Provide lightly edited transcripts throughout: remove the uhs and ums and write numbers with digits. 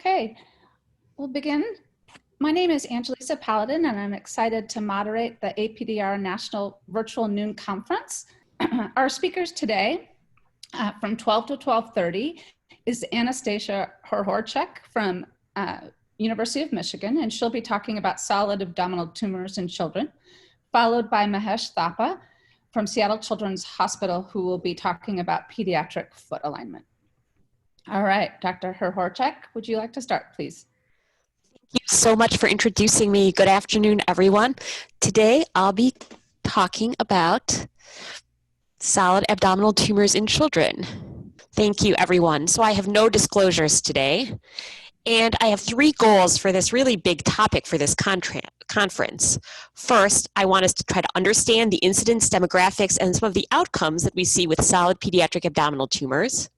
Okay, we'll begin. My name is Angelisa Paladin, and I'm excited to moderate the APDR National Virtual Noon Conference. Our speakers today from 12 to 12:30 is Anastasia Hryhorczuk from University of Michigan, and she'll be talking about solid abdominal tumors in children, followed by Mahesh Thapa from Seattle Children's Hospital, who will be talking about pediatric foot alignment. All right, Dr. Hryhorczuk, would you like to start, please? Thank you so much for introducing me. Good afternoon, everyone. Today, I'll be talking about solid abdominal tumors in children. Thank you, everyone. So I have no disclosures today, and I have three goals for this really big topic for this conference. First, I want us to try to understand the incidence, demographics, and some of the outcomes that we see with solid pediatric abdominal tumors.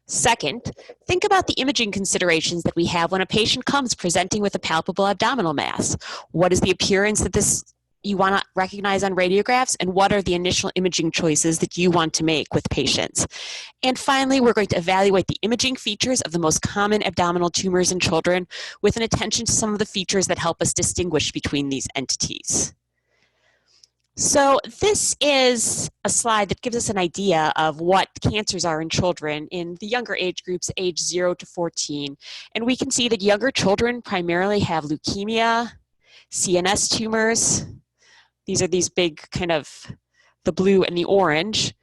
Second, think about the imaging considerations that we have when a patient comes presenting with a palpable abdominal mass. What is the appearance that you want to recognize on radiographs, and what are the initial imaging choices that you want to make with patients? And finally, we're going to evaluate the imaging features of the most common abdominal tumors in children with an attention to some of the features that help us distinguish between these entities. So this is a slide that gives us an idea of what cancers are in children in the younger age groups, age 0 to 14. And we can see that younger children primarily have leukemia, CNS tumors. These are these big kind of the blue and the orange.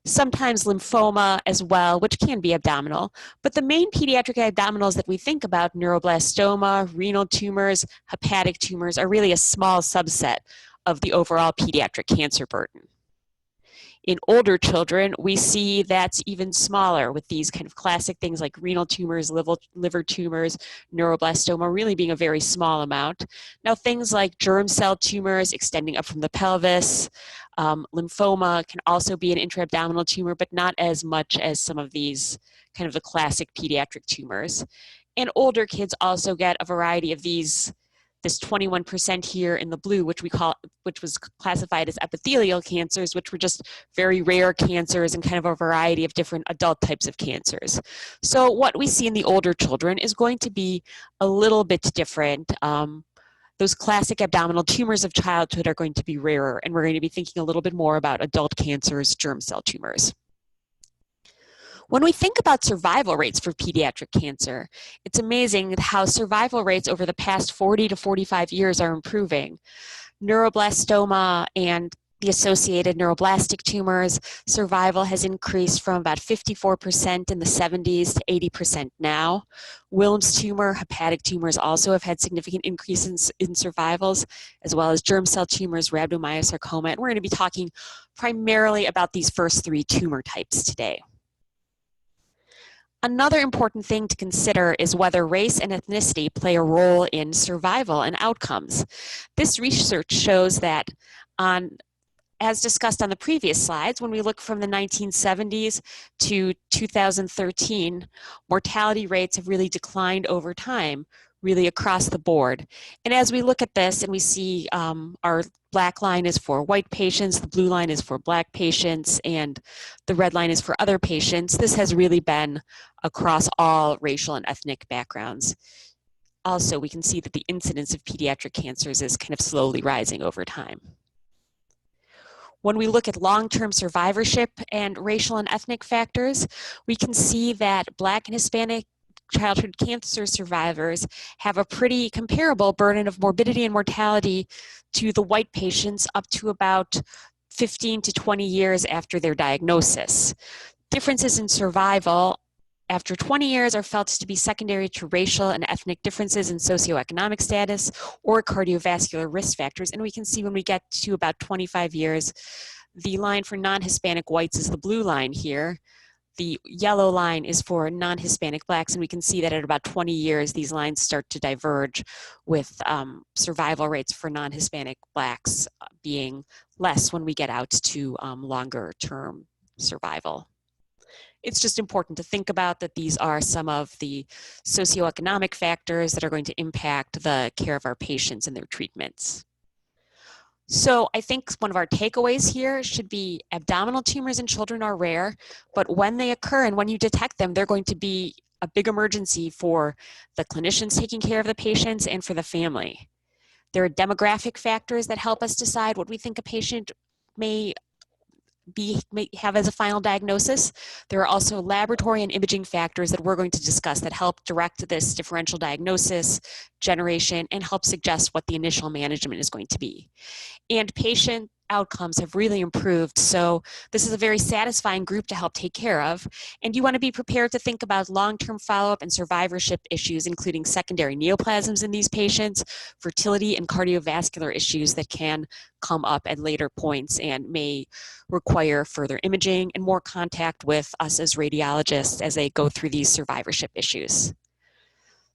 Sometimes lymphoma as well, which can be abdominal. But the main pediatric abdominals that we think about, neuroblastoma, renal tumors, hepatic tumors, are really a small subset of the overall pediatric cancer burden. In older children, we see that's even smaller with these kind of classic things like renal tumors, liver tumors, neuroblastoma really being a very small amount. Now things like germ cell tumors extending up from the pelvis, lymphoma can also be an intra-abdominal tumor, but not as much as some of these kind of the classic pediatric tumors. And older kids also get a variety of these. This 21% here in the blue, which was classified as epithelial cancers, which were just very rare cancers and kind of a variety of different adult types of cancers. So what we see in the older children is going to be a little bit different. Those classic abdominal tumors of childhood are going to be rarer, and we're going to be thinking a little bit more about adult cancers, germ cell tumors. When we think about survival rates for pediatric cancer, it's amazing how survival rates over the past 40 to 45 years are improving. Neuroblastoma and the associated neuroblastic tumors, survival has increased from about 54% in the 70s to 80% now. Wilms tumor, hepatic tumors also have had significant increases in survivals, as well as germ cell tumors, rhabdomyosarcoma, and we're going to be talking primarily about these first three tumor types today. Another important thing to consider is whether race and ethnicity play a role in survival and outcomes. This research shows that as discussed on the previous slides, when we look from the 1970s to 2013, mortality rates have really declined over time, really across the board. And as we look at this and we see our black line is for white patients, the blue line is for black patients, and the red line is for other patients, this has really been across all racial and ethnic backgrounds. Also, we can see that the incidence of pediatric cancers is kind of slowly rising over time. When we look at long-term survivorship and racial and ethnic factors, we can see that Black and Hispanic childhood cancer survivors have a pretty comparable burden of morbidity and mortality to the white patients up to about 15 to 20 years after their diagnosis. Differences in survival after 20 years are felt to be secondary to racial and ethnic differences in socioeconomic status or cardiovascular risk factors. And we can see when we get to about 25 years, the line for non-Hispanic whites is the blue line here. The yellow line is for non-Hispanic blacks, and we can see that at about 20 years, these lines start to diverge with survival rates for non-Hispanic blacks being less when we get out to longer term survival. It's just important to think about that these are some of the socioeconomic factors that are going to impact the care of our patients and their treatments. So I think one of our takeaways here should be abdominal tumors in children are rare, but when they occur and when you detect them, they're going to be a big emergency for the clinicians taking care of the patients and for the family. There are demographic factors that help us decide what we think a patient may have as a final diagnosis. There are also laboratory and imaging factors that we're going to discuss that help direct this differential diagnosis generation and help suggest what the initial management is going to be. And patient outcomes have really improved, so this is a very satisfying group to help take care of. And you want to be prepared to think about long-term follow-up and survivorship issues, including secondary neoplasms in these patients, fertility and cardiovascular issues that can come up at later points and may require further imaging and more contact with us as radiologists as they go through these survivorship issues.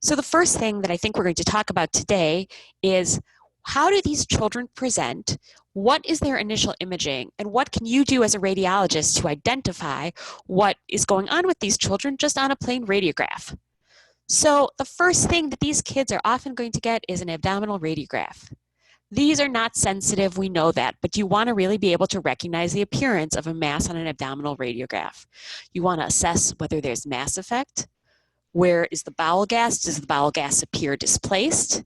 So the first thing that I think we're going to talk about today is, how do these children present? What is their initial imaging? And what can you do as a radiologist to identify what is going on with these children just on a plain radiograph? So the first thing that these kids are often going to get is an abdominal radiograph. These are not sensitive, we know that, but you want to really be able to recognize the appearance of a mass on an abdominal radiograph. You want to assess whether there's mass effect. Where is the bowel gas? Does the bowel gas appear displaced?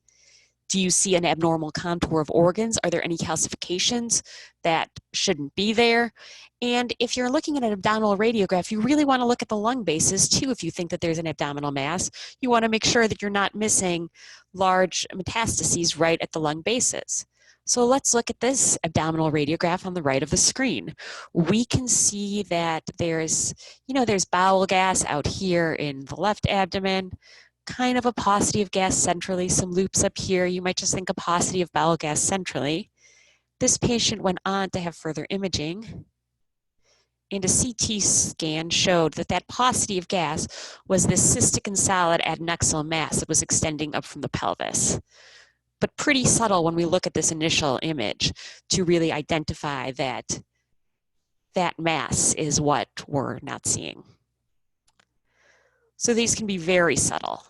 Do you see an abnormal contour of organs? Are there any calcifications that shouldn't be there? And if you're looking at an abdominal radiograph, you really want to look at the lung bases too. If you think that there's an abdominal mass, you want to make sure that you're not missing large metastases right at the lung bases. So let's look at this abdominal radiograph on the right of the screen. We can see that there's bowel gas out here in the left abdomen, kind of a paucity of gas centrally, some loops up here. You might just think a paucity of bowel gas centrally. This patient went on to have further imaging, and a CT scan showed that that paucity of gas was this cystic and solid adnexal mass that was extending up from the pelvis. But pretty subtle when we look at this initial image to really identify that that mass is what we're not seeing. So these can be very subtle.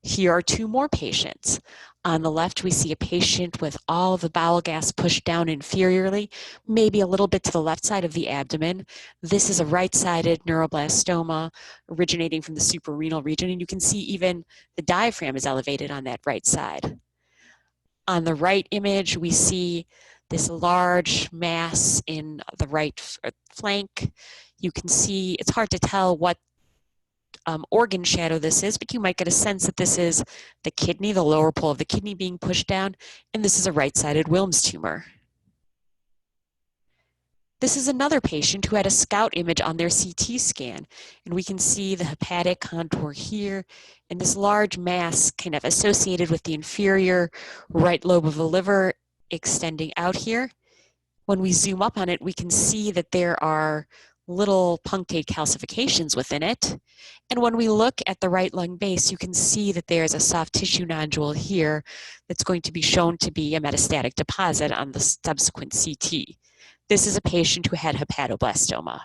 Here are two more patients. On the left, we see a patient with all of the bowel gas pushed down inferiorly, maybe a little bit to the left side of the abdomen. This is a right-sided neuroblastoma originating from the suprarenal region, and you can see even the diaphragm is elevated on that right side. On the right image, we see this large mass in the right flank. You can see, it's hard to tell what organ shadow this is, but you might get a sense that this is the kidney, the lower pole of the kidney being pushed down, and this is a right-sided Wilms tumor. This is another patient who had a scout image on their CT scan, and we can see the hepatic contour here, and this large mass kind of associated with the inferior right lobe of the liver extending out here. When we zoom up on it, we can see that there are little punctate calcifications within it. And when we look at the right lung base, you can see that there's a soft tissue nodule here that's going to be shown to be a metastatic deposit on the subsequent CT. This is a patient who had hepatoblastoma.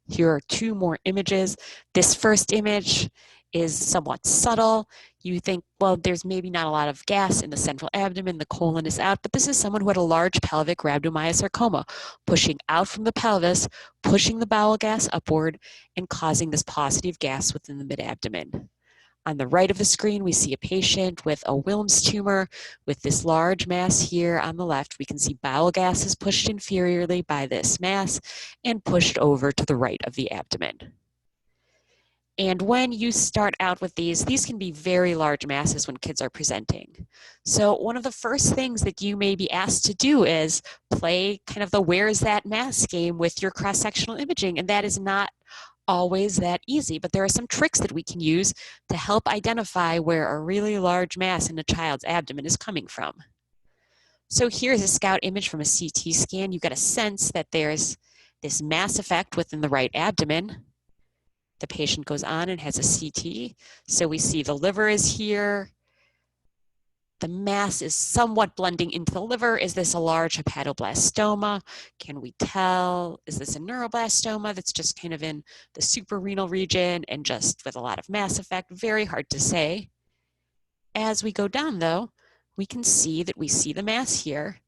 Here are two more images. This first image is somewhat subtle. You think, well, there's maybe not a lot of gas in the central abdomen, the colon is out, but this is someone who had a large pelvic rhabdomyosarcoma pushing out from the pelvis, pushing the bowel gas upward, and causing this paucity of gas within the mid-abdomen. On the right of the screen, we see a patient with a Wilms tumor with this large mass here on the left. We can see bowel gas is pushed inferiorly by this mass and pushed over to the right of the abdomen. And when you start out with these can be very large masses when kids are presenting. So one of the first things that you may be asked to do is play kind of the where is that mass game with your cross-sectional imaging, and that is not always that easy, but there are some tricks that we can use to help identify where a really large mass in a child's abdomen is coming from. So here's a scout image from a CT scan. You get a sense that there's this mass effect within the right abdomen. The patient goes on and has a CT. So we see the liver is here. The mass is somewhat blending into the liver. Is this a large hepatoblastoma? Can we tell? Is this a neuroblastoma that's just kind of in the suprarenal region and just with a lot of mass effect? Very hard to say. As we go down though, we can see that we see the mass here,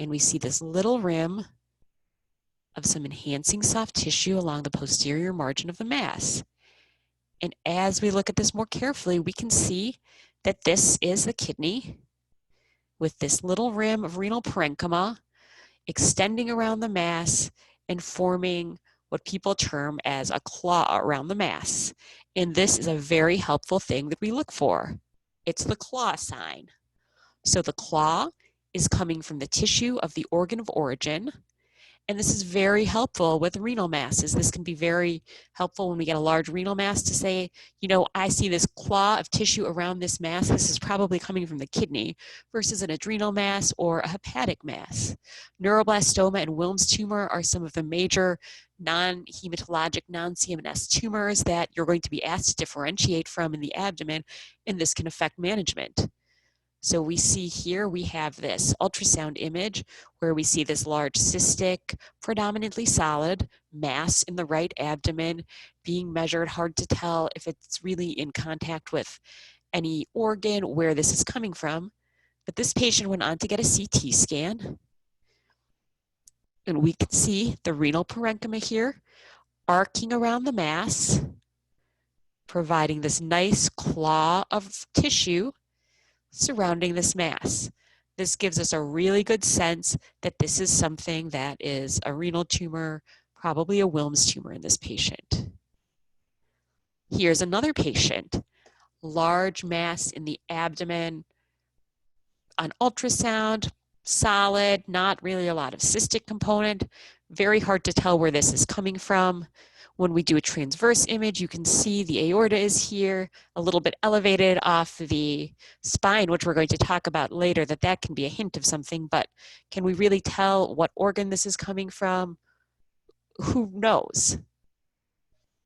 and we see this little rim of some enhancing soft tissue along the posterior margin of the mass. And as we look at this more carefully, we can see that this is the kidney with this little rim of renal parenchyma extending around the mass and forming what people term as a claw around the mass. And this is a very helpful thing that we look for. It's the claw sign. So the claw is coming from the tissue of the organ of origin. And this is very helpful with renal masses. This can be very helpful when we get a large renal mass to say, you know, I see this claw of tissue around this mass. This is probably coming from the kidney versus an adrenal mass or a hepatic mass. Neuroblastoma and Wilms tumor are some of the major non-hematologic, non-CMNS tumors that you're going to be asked to differentiate from in the abdomen, and this can affect management. So we see here, we have this ultrasound image where we see this large cystic, predominantly solid mass in the right abdomen being measured. Hard to tell if it's really in contact with any organ, where this is coming from. But this patient went on to get a CT scan. And we can see the renal parenchyma here arcing around the mass, providing this nice claw of tissue surrounding this mass. This gives us a really good sense that this is something that is a renal tumor, probably a Wilms tumor in this patient. Here's another patient, large mass in the abdomen, on ultrasound, solid, not really a lot of cystic component, very hard to tell where this is coming from. When we do a transverse image, you can see the aorta is here, a little bit elevated off the spine, which we're going to talk about later, that can be a hint of something, but can we really tell what organ this is coming from? Who knows?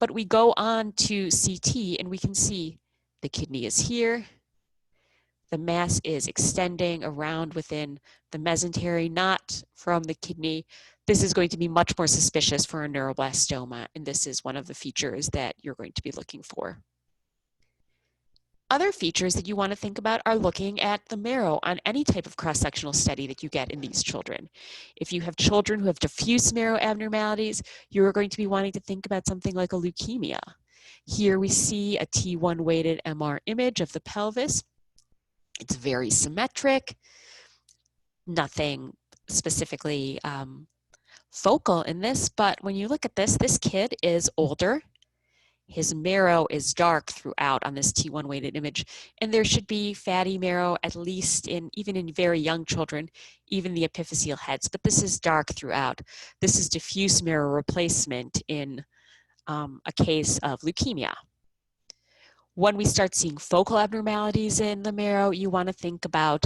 But we go on to CT and we can see the kidney is here. The mass is extending around within the mesentery, not from the kidney. This is going to be much more suspicious for a neuroblastoma, and this is one of the features that you're going to be looking for. Other features that you want to think about are looking at the marrow on any type of cross-sectional study that you get in these children. If you have children who have diffuse marrow abnormalities, you are going to be wanting to think about something like a leukemia. Here we see a T1 weighted MR image of the pelvis. It's very symmetric, nothing specifically focal in this, but when you look at this, this kid is older. His marrow is dark throughout on this T1 weighted image, and there should be fatty marrow at least even in very young children, even the epiphyseal heads, but this is dark throughout. This is diffuse marrow replacement in a case of leukemia. When we start seeing focal abnormalities in the marrow, you want to think about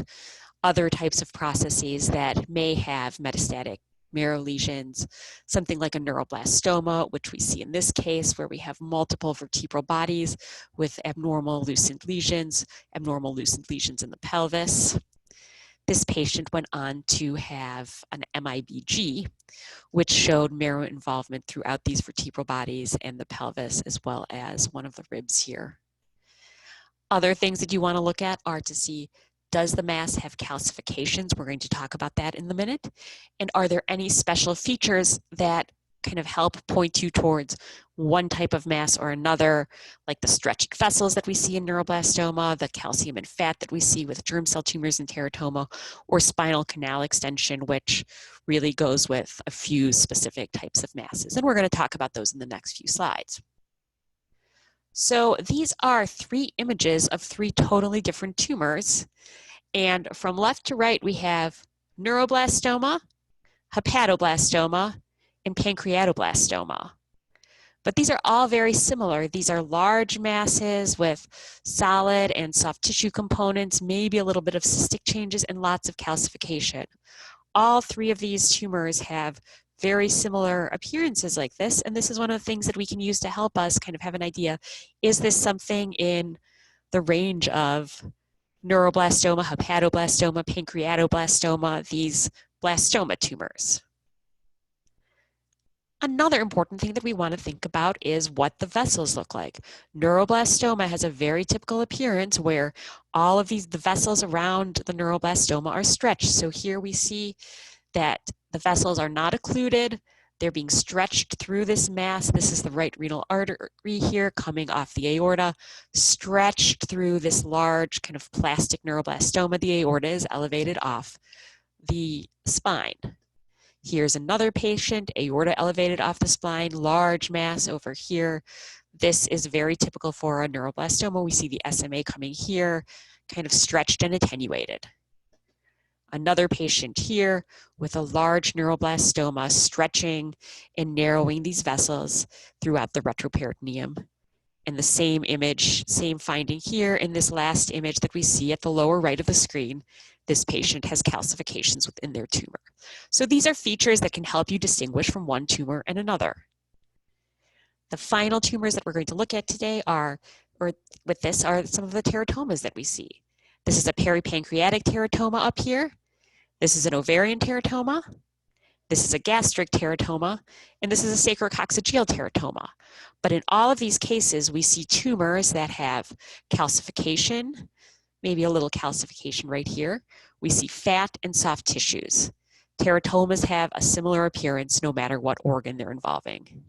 other types of processes that may have metastatic marrow lesions, something like a neuroblastoma, which we see in this case where we have multiple vertebral bodies with abnormal lucent lesions in the pelvis. This patient went on to have an MIBG, which showed marrow involvement throughout these vertebral bodies and the pelvis, as well as one of the ribs here. Other things that you want to look at are to see, does the mass have calcifications? We're going to talk about that in a minute. And are there any special features that kind of help point you towards one type of mass or another, like the stretched vessels that we see in neuroblastoma, the calcium and fat that we see with germ cell tumors and teratoma, or spinal canal extension, which really goes with a few specific types of masses. And we're going to talk about those in the next few slides. So these are 3 images of 3 totally different tumors. And from left to right, we have neuroblastoma, hepatoblastoma, and pancreatoblastoma. But these are all very similar. These are large masses with solid and soft tissue components, maybe a little bit of cystic changes, and lots of calcification. All 3 of these tumors have very similar appearances like this, and this is one of the things that we can use to help us kind of have an idea, is this something in the range of neuroblastoma, hepatoblastoma, pancreatoblastoma, these blastoma tumors? Another important thing that we want to think about is what the vessels look like. Neuroblastoma has a very typical appearance where all of the vessels around the neuroblastoma are stretched. So here we see that the vessels are not occluded, They're being stretched through this mass. This is the right renal artery here coming off the aorta, stretched through this large kind of plastic neuroblastoma. The aorta is elevated off the spine. Here's another patient, aorta elevated off the spine, large mass over here. This is very typical for a neuroblastoma. We see the SMA coming here, kind of stretched and attenuated. Another patient here with a large neuroblastoma stretching and narrowing these vessels throughout the retroperitoneum. And the same image, same finding here in this last image that we see at the lower right of the screen. This patient has calcifications within their tumor. So these are features that can help you distinguish from one tumor and another. The final tumors that we're going to look at today are some of the teratomas that we see. This is a peripancreatic teratoma up here. This is an ovarian teratoma. This is a gastric teratoma, and this is a sacrococcygeal teratoma. But in all of these cases, we see tumors that have calcification, maybe a little calcification right here. We see fat and soft tissues. Teratomas have a similar appearance no matter what organ they're involving.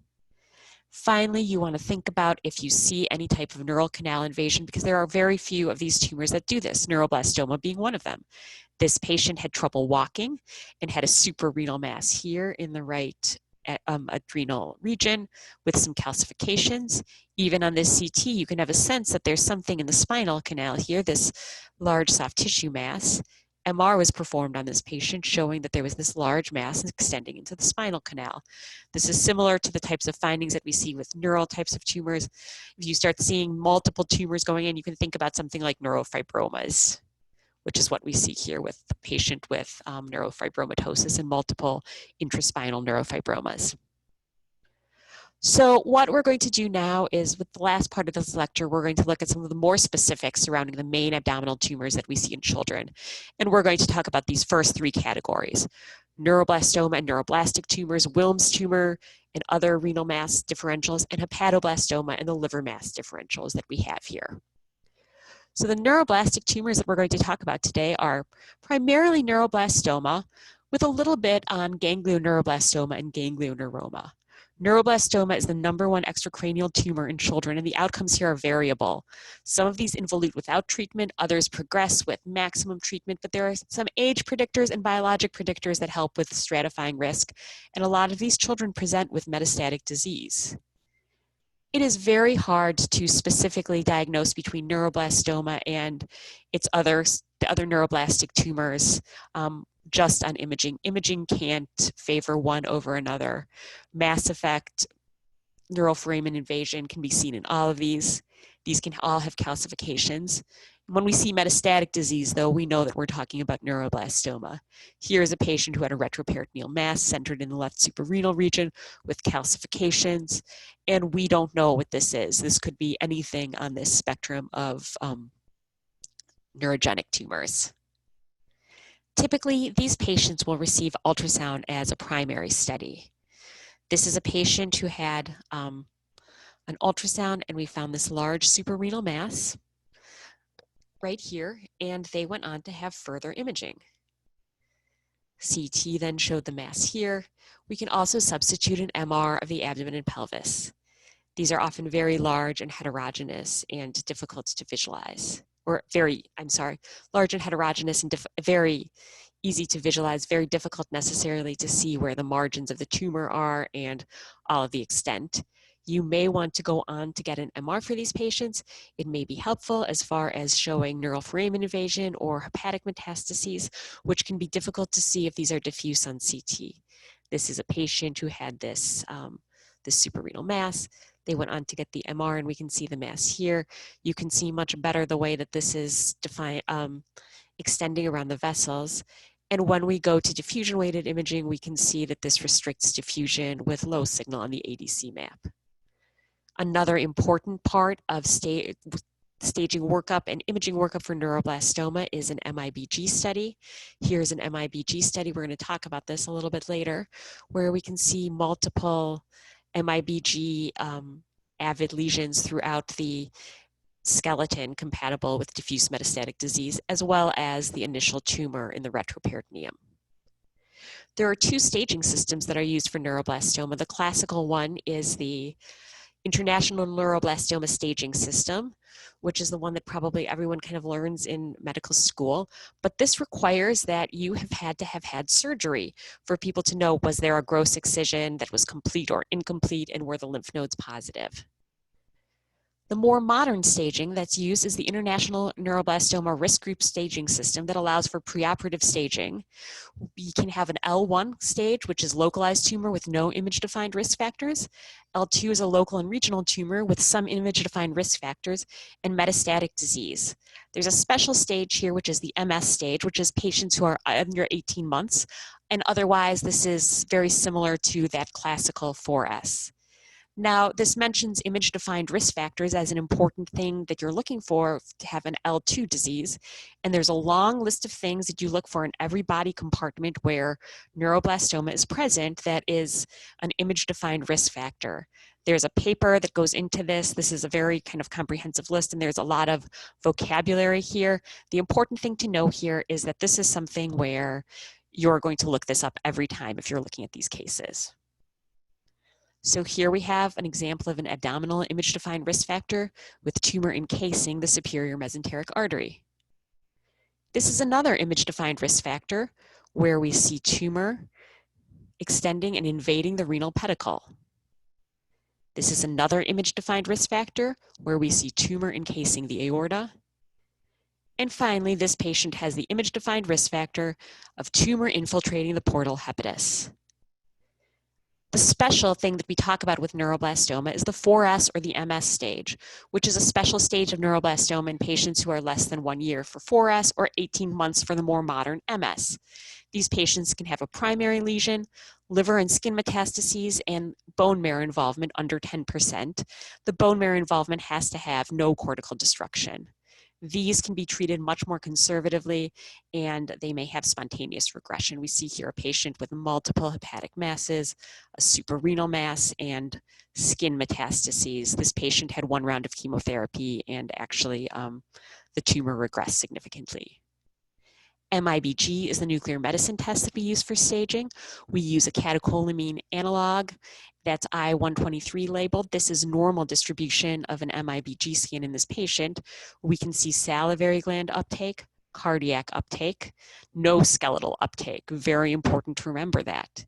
Finally, you want to think about if you see any type of neural canal invasion, because there are very few of these tumors that do this, neuroblastoma being one of them. This patient had trouble walking and had a suprarenal mass here in the right adrenal region with some calcifications. Even on this CT, you can have a sense that there's something in the spinal canal here, this large soft tissue mass. MR was performed on this patient showing that there was this large mass extending into the spinal canal. This is similar to the types of findings that we see with neural types of tumors. If you start seeing multiple tumors going in, you can think about something like neurofibromas, which is what we see here with the patient with neurofibromatosis and multiple intraspinal neurofibromas. So what we're going to do now is, with the last part of this lecture, we're going to look at some of the more specifics surrounding the main abdominal tumors that we see in children. And we're going to talk about these first three categories: neuroblastoma and neuroblastic tumors, Wilms tumor and other renal mass differentials, and hepatoblastoma and the liver mass differentials that we have here. So the neuroblastic tumors that we're going to talk about today are primarily neuroblastoma with a little bit on ganglioneuroblastoma and ganglioneuroma. Neuroblastoma is the #1 extracranial tumor in children, and the outcomes here are variable. Some of these involute without treatment, others progress with maximum treatment, but there are some age predictors and biologic predictors that help with stratifying risk, and a lot of these children present with metastatic disease. It is very hard to specifically diagnose between neuroblastoma and the other neuroblastic tumors just on imaging. Imaging can't favor one over another. Mass effect, neural foramen invasion can be seen in all of these. These can all have calcifications. When we see metastatic disease, though, we know that we're talking about neuroblastoma. Here is a patient who had a retroperitoneal mass centered in the left suprarenal region with calcifications, and we don't know what this is. This could be anything on this spectrum of neurogenic tumors. Typically, these patients will receive ultrasound as a primary study. This is a patient who had an ultrasound, and we found this large suprarenal mass right here, and they went on to have further imaging. CT then showed the mass here. We can also substitute an MR of the abdomen and pelvis. These are often very large and heterogeneous and difficult to visualize. Large and heterogeneous and very easy to visualize, very difficult necessarily to see where the margins of the tumor are and all of the extent. You may want to go on to get an MR for these patients. It may be helpful as far as showing neural foramen invasion or hepatic metastases, which can be difficult to see if these are diffuse on CT. This is a patient who had this suprarenal mass. They went on to get the MR, and we can see the mass here. You can see much better the way that this is extending around the vessels. And when we go to diffusion-weighted imaging, we can see that this restricts diffusion with low signal on the ADC map. Another important part of staging workup and imaging workup for neuroblastoma is an MIBG study. Here's an MIBG study. We're going to talk about this a little bit later, where we can see multiple MIBG avid lesions throughout the skeleton compatible with diffuse metastatic disease, as well as the initial tumor in the retroperitoneum. There are two staging systems that are used for neuroblastoma. The classical one is the International Neuroblastoma Staging System, which is the one that probably everyone kind of learns in medical school. But this requires that you have had to have had surgery for people to know, was there a gross excision that was complete or incomplete, and were the lymph nodes positive? The more modern staging that's used is the International Neuroblastoma Risk Group Staging System that allows for preoperative staging. We can have an L1 stage, which is localized tumor with no image-defined risk factors. L2 is a local and regional tumor with some image-defined risk factors, and metastatic disease. There's a special stage here, which is the MS stage, which is patients who are under 18 months, and otherwise this is very similar to that classical 4S. Now, this mentions image-defined risk factors as an important thing that you're looking for to have an L2 disease. And there's a long list of things that you look for in every body compartment where neuroblastoma is present that is an image-defined risk factor. There's a paper that goes into this. This is a very kind of comprehensive list, and there's a lot of vocabulary here. The important thing to know here is that this is something where you're going to look this up every time if you're looking at these cases. So here we have an example of an abdominal image-defined risk factor with tumor encasing the superior mesenteric artery. This is another image-defined risk factor where we see tumor extending and invading the renal pedicle. This is another image-defined risk factor where we see tumor encasing the aorta. And finally, this patient has the image-defined risk factor of tumor infiltrating the portal hepatis. The special thing that we talk about with neuroblastoma is the 4S or the MS stage, which is a special stage of neuroblastoma in patients who are less than 1 year for 4S or 18 months for the more modern MS. These patients can have a primary lesion, liver and skin metastases, and bone marrow involvement under 10%. The bone marrow involvement has to have no cortical destruction. These can be treated much more conservatively, and they may have spontaneous regression. We see here a patient with multiple hepatic masses, a suprarenal mass, and skin metastases. This patient had 1 round of chemotherapy, and actually the tumor regressed significantly. MIBG is the nuclear medicine test that we use for staging. We use a catecholamine analog that's I-123 labeled. This is normal distribution of an MIBG scan in this patient. We can see salivary gland uptake, cardiac uptake, no skeletal uptake. Very important to remember that.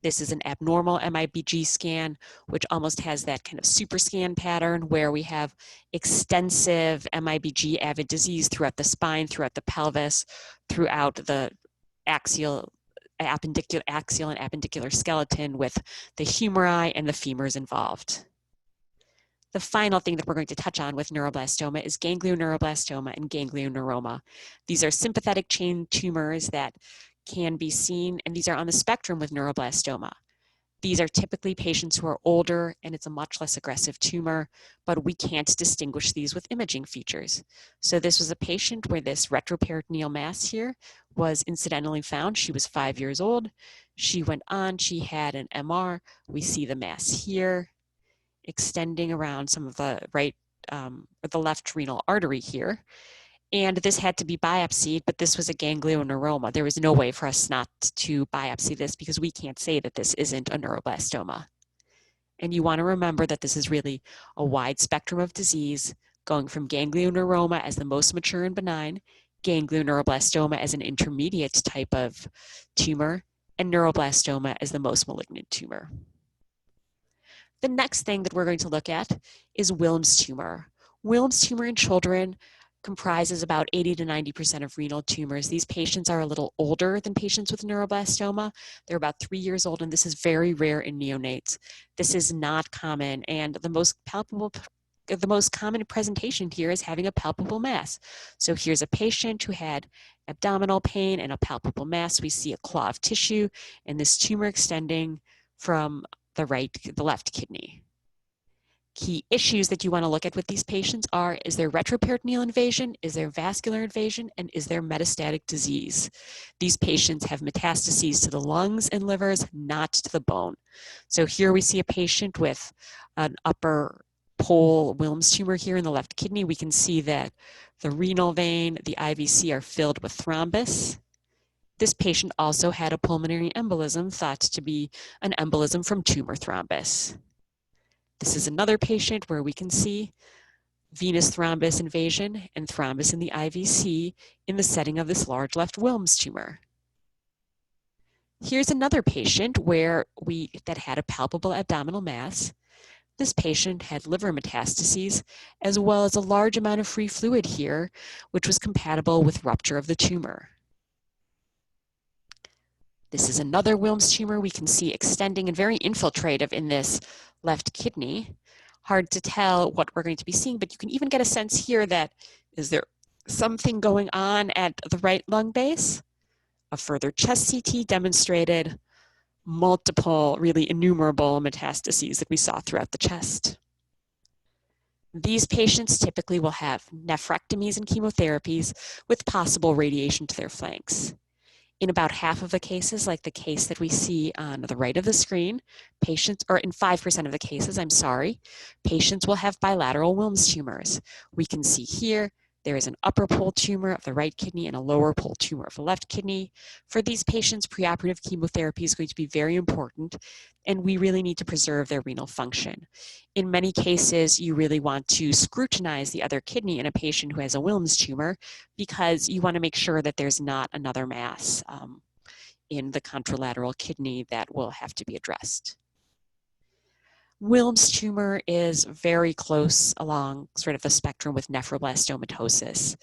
This is an abnormal MIBG scan, which almost has that kind of super scan pattern where we have extensive MIBG avid disease throughout the spine, throughout the pelvis, throughout the axial and appendicular skeleton with the humeri and the femurs involved. The final thing that we're going to touch on with neuroblastoma is Ganglioneuroblastoma and Ganglioneuroma. These are sympathetic chain tumors that can be seen, and these are on the spectrum with neuroblastoma. These are typically patients who are older, and it's a much less aggressive tumor, but we can't distinguish these with imaging features. So this was a patient where this retroperitoneal mass here was incidentally found. She was 5 years old. She went on, she had an MR. We see the mass here extending around some of the the left renal artery here. And this had to be biopsied, but this was a ganglioneuroma. There was no way for us not to biopsy this because we can't say that this isn't a neuroblastoma. And you want to remember that this is really a wide spectrum of disease, going from ganglioneuroma as the most mature and benign, ganglioneuroblastoma as an intermediate type of tumor, and neuroblastoma as the most malignant tumor. The next thing that we're going to look at is Wilms tumor. Wilms tumor in children comprises about 80 to 90% of renal tumors. These patients are a little older than patients with neuroblastoma. They're about 3 years old, and this is very rare in neonates. This is not common, and the most common presentation here is having a palpable mass. So here's a patient who had abdominal pain and a palpable mass. We see a claw of tissue and this tumor extending from the left kidney. Key issues that you want to look at with these patients are, is there retroperitoneal invasion, is there vascular invasion, and is there metastatic disease? These patients have metastases to the lungs and livers, not to the bone. So here we see a patient with an upper pole Wilms tumor here in the left kidney. We can see that the renal vein, the IVC are filled with thrombus. This patient also had a pulmonary embolism thought to be an embolism from tumor thrombus. This is another patient where we can see venous thrombus invasion and thrombus in the IVC in the setting of this large left Wilms tumor. Here's another patient that had a palpable abdominal mass. This patient had liver metastases as well as a large amount of free fluid here, which was compatible with rupture of the tumor. This is another Wilms tumor we can see extending and very infiltrative in this left kidney. Hard to tell what we're going to be seeing, but you can even get a sense here that, is there something going on at the right lung base? A further chest CT demonstrated multiple, really innumerable metastases that we saw throughout the chest. These patients typically will have nephrectomies and chemotherapies with possible radiation to their flanks. In about half of the cases, like the case that we see on the right of the screen, in 5% of the cases, patients will have bilateral Wilms tumors. We can see here, there is an upper pole tumor of the right kidney and a lower pole tumor of the left kidney. For these patients, preoperative chemotherapy is going to be very important, and we really need to preserve their renal function. In many cases, you really want to scrutinize the other kidney in a patient who has a Wilms tumor because you want to make sure that there's not another mass in the contralateral kidney that will have to be addressed. Wilms tumor is very close along sort of the spectrum with nephroblastomatosis.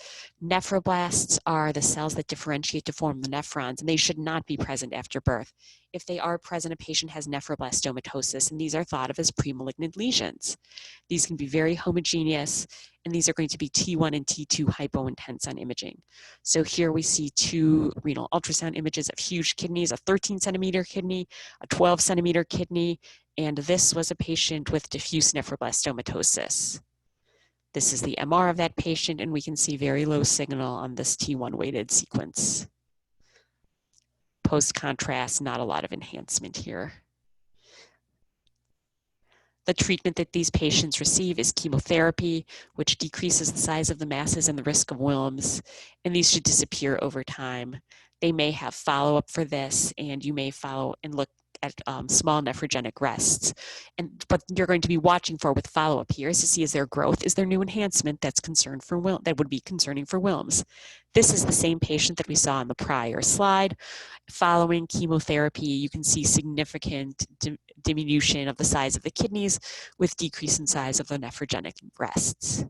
Nephroblasts are the cells that differentiate to form the nephrons, and they should not be present after birth. If they are present, a patient has nephroblastomatosis, and these are thought of as premalignant lesions. These can be very homogeneous, and these are going to be T1 and T2 hypointense on imaging. So here we see two renal ultrasound images of huge kidneys, a 13-centimeter kidney, a 12-centimeter kidney, and this was a patient with diffuse nephroblastomatosis. This is the MR of that patient, and we can see very low signal on this T1 weighted sequence. Post-contrast, not a lot of enhancement here. The treatment that these patients receive is chemotherapy, which decreases the size of the masses and the risk of Wilms, and these should disappear over time. They may have follow-up for this, and you may follow and look at small nephrogenic rests. But you're going to be watching for with follow-up here is to see, is there growth? Is there new enhancement that would be concerning for Wilms? This is the same patient that we saw on the prior slide. Following chemotherapy, you can see significant diminution of the size of the kidneys with decrease in size of the nephrogenic rests.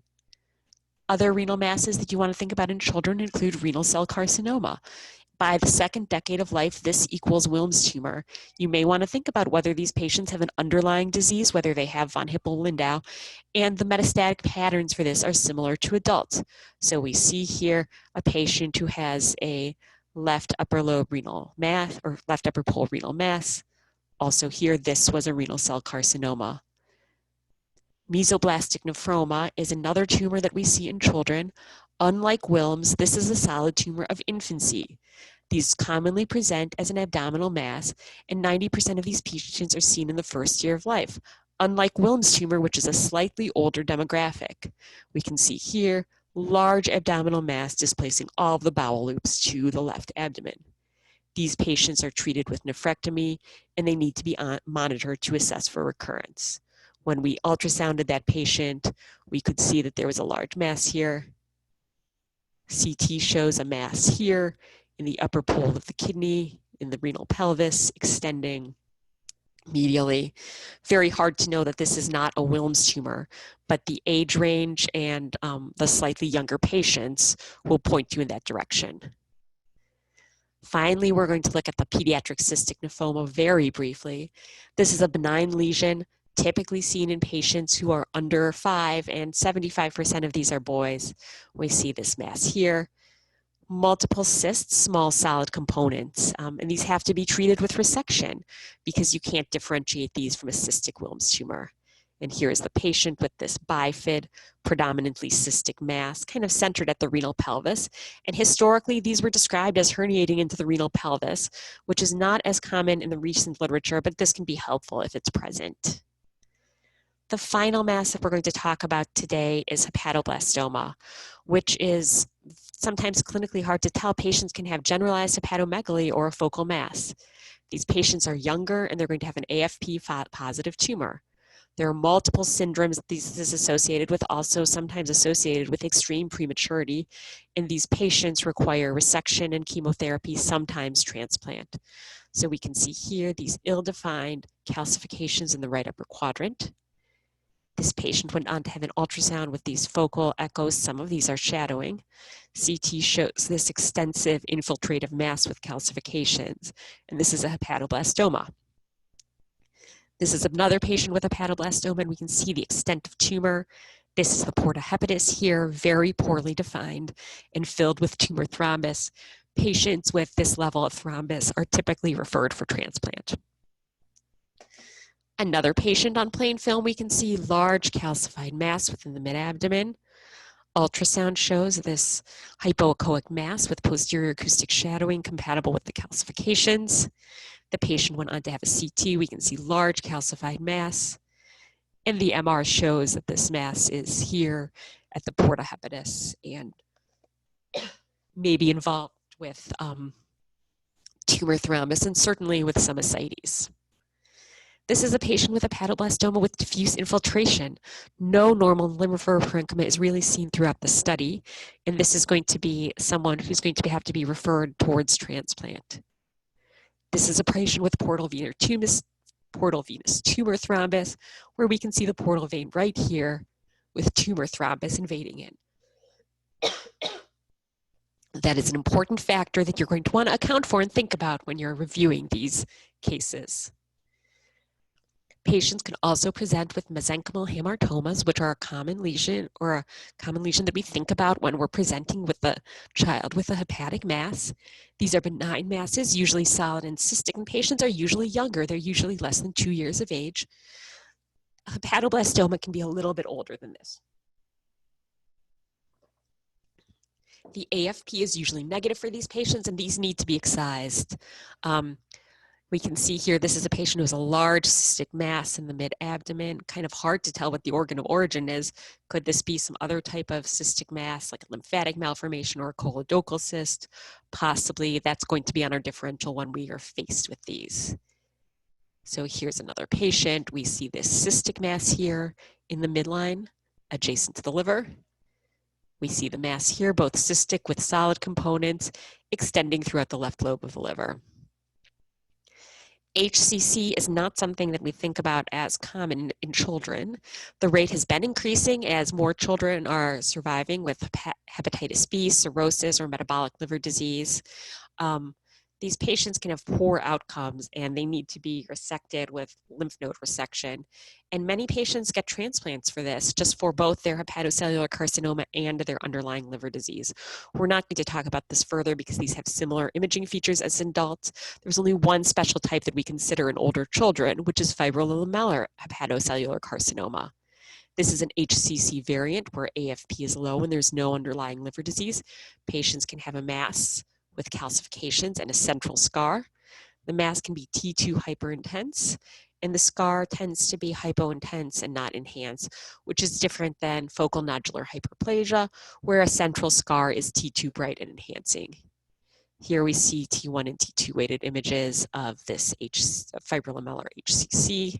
Other renal masses that you want to think about in children include renal cell carcinoma. By the second decade of life, this equals Wilms tumor. You may want to think about whether these patients have an underlying disease, whether they have von Hippel-Lindau, and the metastatic patterns for this are similar to adults. So we see here a patient who has a left upper lobe renal mass, or left upper pole renal mass. Also here, this was a renal cell carcinoma. Mesoblastic nephroma is another tumor that we see in children. Unlike Wilms, this is a solid tumor of infancy. These commonly present as an abdominal mass, and 90% of these patients are seen in the first year of life, unlike Wilms tumor, which is a slightly older demographic. We can see here, large abdominal mass displacing all of the bowel loops to the left abdomen. These patients are treated with nephrectomy, and they need to be monitored to assess for recurrence. When we ultrasounded that patient, we could see that there was a large mass here. CT shows a mass here in the upper pole of the kidney, in the renal pelvis, extending medially. Very hard to know that this is not a Wilms tumor, but the age range and the slightly younger patients will point you in that direction. Finally, we're going to look at the pediatric cystic lymphoma very briefly. This is a benign lesion typically seen in patients who are under 5, and 75% of these are boys. We see this mass here. Multiple cysts, small solid components, and these have to be treated with resection because you can't differentiate these from a cystic Wilms tumor. And here is the patient with this bifid, predominantly cystic mass, kind of centered at the renal pelvis. And historically, these were described as herniating into the renal pelvis, which is not as common in the recent literature, but this can be helpful if it's present. The final mass that we're going to talk about today is hepatoblastoma, which is sometimes clinically hard to tell. Patients can have generalized hepatomegaly or a focal mass. These patients are younger and they're going to have an AFP positive tumor. There are multiple syndromes that this is associated with, also sometimes associated with extreme prematurity, and these patients require resection and chemotherapy, sometimes transplant. So we can see here these ill-defined calcifications in the right upper quadrant. This patient went on to have an ultrasound with these focal echoes. Some of these are shadowing. CT shows this extensive infiltrative mass with calcifications, and this is a hepatoblastoma. This is another patient with hepatoblastoma, and we can see the extent of tumor. This is the porta hepatis here, very poorly defined and filled with tumor thrombus. Patients with this level of thrombus are typically referred for transplant. Another patient on plain film, we can see large calcified mass within the mid-abdomen. Ultrasound shows this hypoechoic mass with posterior acoustic shadowing compatible with the calcifications. The patient went on to have a CT. We can see large calcified mass. And the MR shows that this mass is here at the porta hepatis and may be involved with tumor thrombus and certainly with some ascites. This is a patient with hepatoblastoma with diffuse infiltration. No normal lymphoid parenchyma is really seen throughout the study, and this is going to be someone who's going to have to be referred towards transplant. This is a patient with portal venous tumor thrombus, where we can see the portal vein right here with tumor thrombus invading in. That is an important factor that you're going to want to account for and think about when you're reviewing these cases. Patients can also present with mesenchymal hamartomas, which are a common lesion that we think about when we're presenting with a child with a hepatic mass. These are benign masses, usually solid and cystic, and patients are usually younger. They're usually less than 2 years of age. Hepatoblastoma can be a little bit older than this. The AFP is usually negative for these patients, and these need to be excised. We can see here, this is a patient who has a large cystic mass in the mid-abdomen. Kind of hard to tell what the organ of origin is. Could this be some other type of cystic mass, like a lymphatic malformation or a colodocal cyst? Possibly. That's going to be on our differential when we are faced with these. So here's another patient. We see this cystic mass here in the midline, adjacent to the liver. We see the mass here, both cystic with solid components, extending throughout the left lobe of the liver. HCC is not something that we think about as common in children. The rate has been increasing as more children are surviving with hepatitis B, cirrhosis, or metabolic liver disease. These patients can have poor outcomes and they need to be resected with lymph node resection. And many patients get transplants for this, just for both their hepatocellular carcinoma and their underlying liver disease. We're not going to talk about this further because these have similar imaging features as adults. There's only one special type that we consider in older children, which is fibrolamellar hepatocellular carcinoma. This is an HCC variant where AFP is low and there's no underlying liver disease. Patients can have a mass with calcifications and a central scar. The mass can be T2 hyperintense, and the scar tends to be hypointense and not enhanced, which is different than focal nodular hyperplasia, where a central scar is T2 bright and enhancing. Here we see T1 and T2 weighted images of this fibrolamellar HCC.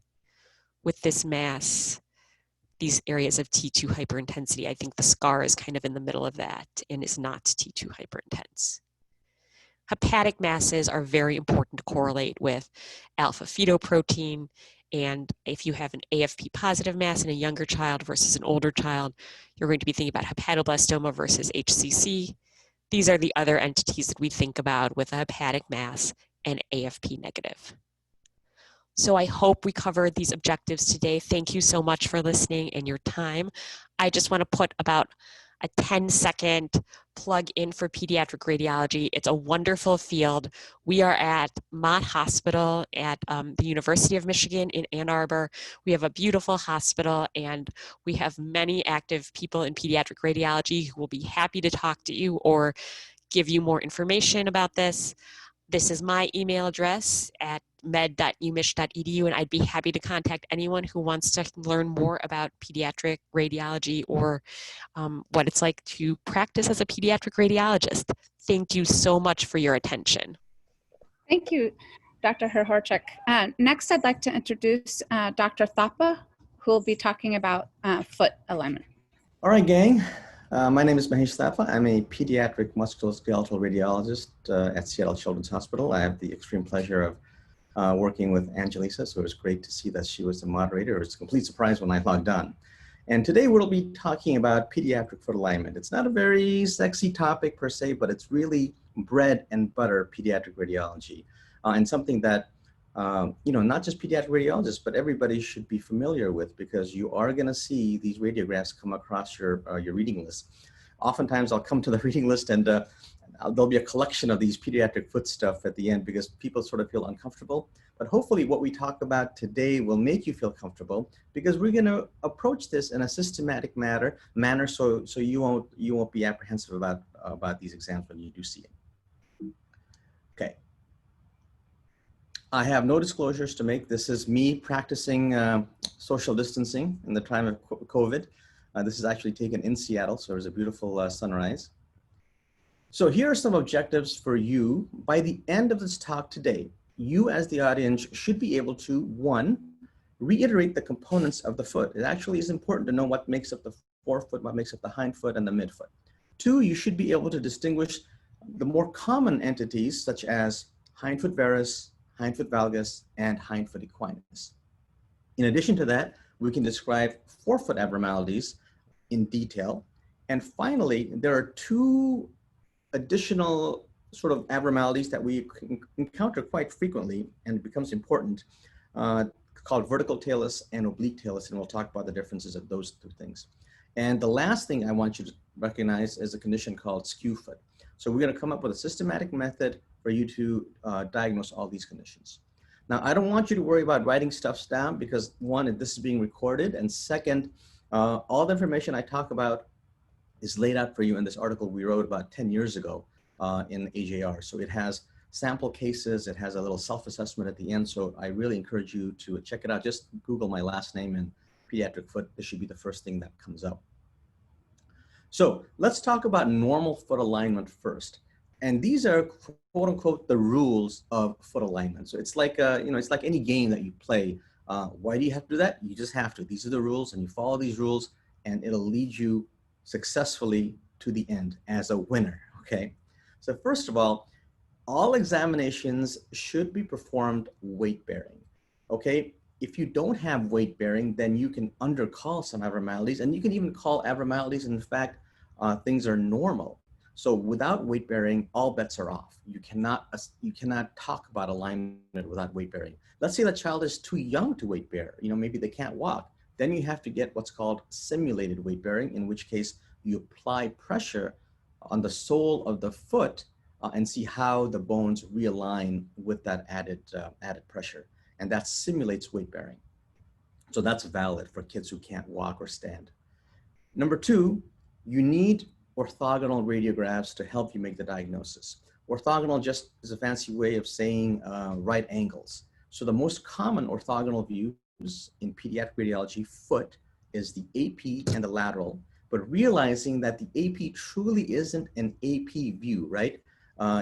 With this mass, these areas of T2 hyperintensity, I think the scar is kind of in the middle of that and is not T2 hyperintense. Hepatic masses are very important to correlate with alpha-fetoprotein, and if you have an AFP positive mass in a younger child versus an older child, you're going to be thinking about hepatoblastoma versus HCC. These are the other entities that we think about with a hepatic mass and AFP negative. So I hope we covered these objectives today. Thank you so much for listening and your time. I just want to put about a 10-second plug in for pediatric radiology. It's a wonderful field. We are at Mott Hospital at the University of Michigan in Ann Arbor. We have a beautiful hospital and we have many active people in pediatric radiology who will be happy to talk to you or give you more information about this. This is my email address at med.umich.edu, and I'd be happy to contact anyone who wants to learn more about pediatric radiology or what it's like to practice as a pediatric radiologist. Thank you so much for your attention. Thank you, Dr. Hryhorczuk. Next, I'd like to introduce Dr. Thapa, who will be talking about foot alignment. All right, gang. My name is Mahesh Thapa. I'm a pediatric musculoskeletal radiologist at Seattle Children's Hospital. I have the extreme pleasure of working with Angelisa, so it was great to see that she was the moderator. It was a complete surprise when I logged on. And today we'll be talking about pediatric foot alignment. It's not a very sexy topic per se, but it's really bread and butter pediatric radiology, and something that not just pediatric radiologists, but everybody should be familiar with, because you are going to see these radiographs come across your reading list. Oftentimes I'll come to the reading list and there'll be a collection of these pediatric foot stuff at the end because people sort of feel uncomfortable. But hopefully what we talk about today will make you feel comfortable, because we're going to approach this in a systematic manner so you won't be apprehensive about these exams when you do see it. Okay. I have no disclosures to make. This is me practicing social distancing in the time of COVID. This is actually taken in Seattle, so there's a beautiful sunrise. So here are some objectives for you. By the end of this talk today, you as the audience should be able to, one, reiterate the components of the foot. It actually is important to know what makes up the forefoot, what makes up the hindfoot and the midfoot. Two, you should be able to distinguish the more common entities such as hindfoot varus, hindfoot valgus, and hindfoot equinus. In addition to that, we can describe forefoot abnormalities in detail. And finally, there are two additional sort of abnormalities that we encounter quite frequently, and it becomes important, called vertical talus and oblique talus, and we'll talk about the differences of those two things. And the last thing I want you to recognize is a condition called skew foot. So we're going to come up with a systematic method for you to diagnose all these conditions. Now, I don't want you to worry about writing stuff down because, one, this is being recorded, and second, all the information I talk about is laid out for you in this article we wrote about 10 years ago in AJR. So it has sample cases, it has a little self-assessment at the end, so I really encourage you to check it out. Just Google my last name and pediatric foot. This should be the first thing that comes up. So let's talk about normal foot alignment first. And these are quote unquote the rules of foot alignment. So it's like it's like any game that you play. Why do you have to do that? You just have to. These are the rules, and you follow these rules, and it'll lead you successfully to the end as a winner. Okay. So first of all examinations should be performed weight bearing. Okay. If you don't have weight bearing, then you can undercall some abnormalities, and you can even call abnormalities, in fact, things are normal. So without weight bearing, all bets are off. You cannot talk about alignment without weight bearing. Let's say the child is too young to weight bear. Maybe they can't walk. Then you have to get what's called simulated weight bearing, in which case you apply pressure on the sole of the foot and see how the bones realign with that added pressure. And that simulates weight bearing. So that's valid for kids who can't walk or stand. Number two, you need orthogonal radiographs to help you make the diagnosis. Orthogonal just is a fancy way of saying right angles. So the most common orthogonal views in pediatric radiology, foot, is the AP and the lateral, but realizing that the AP truly isn't an AP view, right?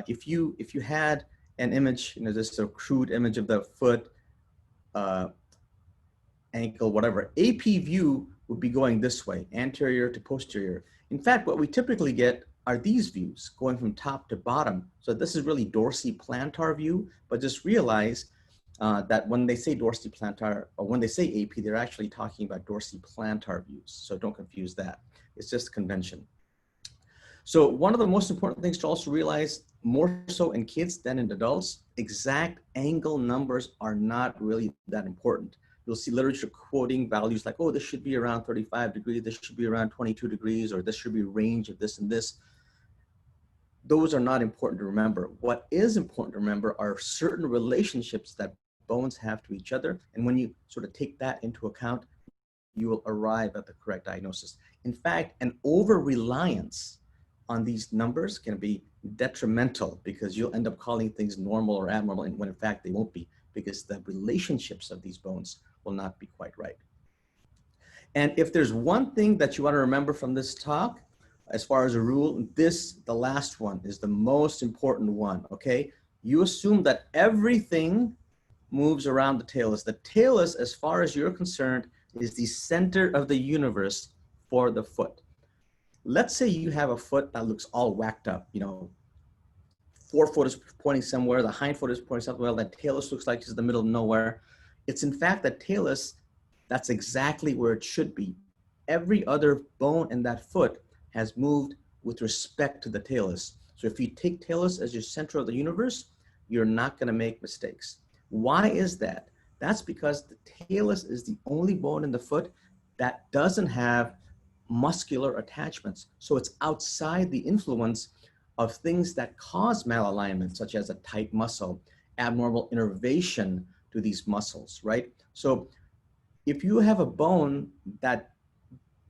If you had an image, just a crude image of the foot, ankle, whatever, AP view would be going this way, anterior to posterior. In fact, what we typically get are these views going from top to bottom. So this is really dorsiplantar view, but just realize that when they say dorsiplantar, or when they say AP, they're actually talking about dorsiplantar views. So don't confuse that. It's just convention. So one of the most important things to also realize, more so in kids than in adults, exact angle numbers are not really that important. You'll see literature quoting values like, oh, this should be around 35 degrees, this should be around 22 degrees, or this should be a range of this and this. Those are not important to remember. What is important to remember are certain relationships that bones have to each other. And when you sort of take that into account, you will arrive at the correct diagnosis. In fact, an over-reliance on these numbers can be detrimental because you'll end up calling things normal or abnormal when in fact they won't be, because the relationships of these bones will not be quite right. And if there's one thing that you want to remember from this talk, as far as a rule, the last one is the most important one, okay? You assume that everything moves around the talus. The talus, as far as you're concerned, is the center of the universe for the foot. Let's say you have a foot that looks all whacked up, you know, forefoot is pointing somewhere, the hind foot is pointing somewhere, the talus looks like it's in the middle of nowhere. It's in fact the talus, that's exactly where it should be. Every other bone in that foot has moved with respect to the talus. So if you take talus as your center of the universe, you're not going to make mistakes. Why is that? That's because the talus is the only bone in the foot that doesn't have muscular attachments. So it's outside the influence of things that cause malalignment, such as a tight muscle, abnormal innervation to these muscles, right? So if you have a bone that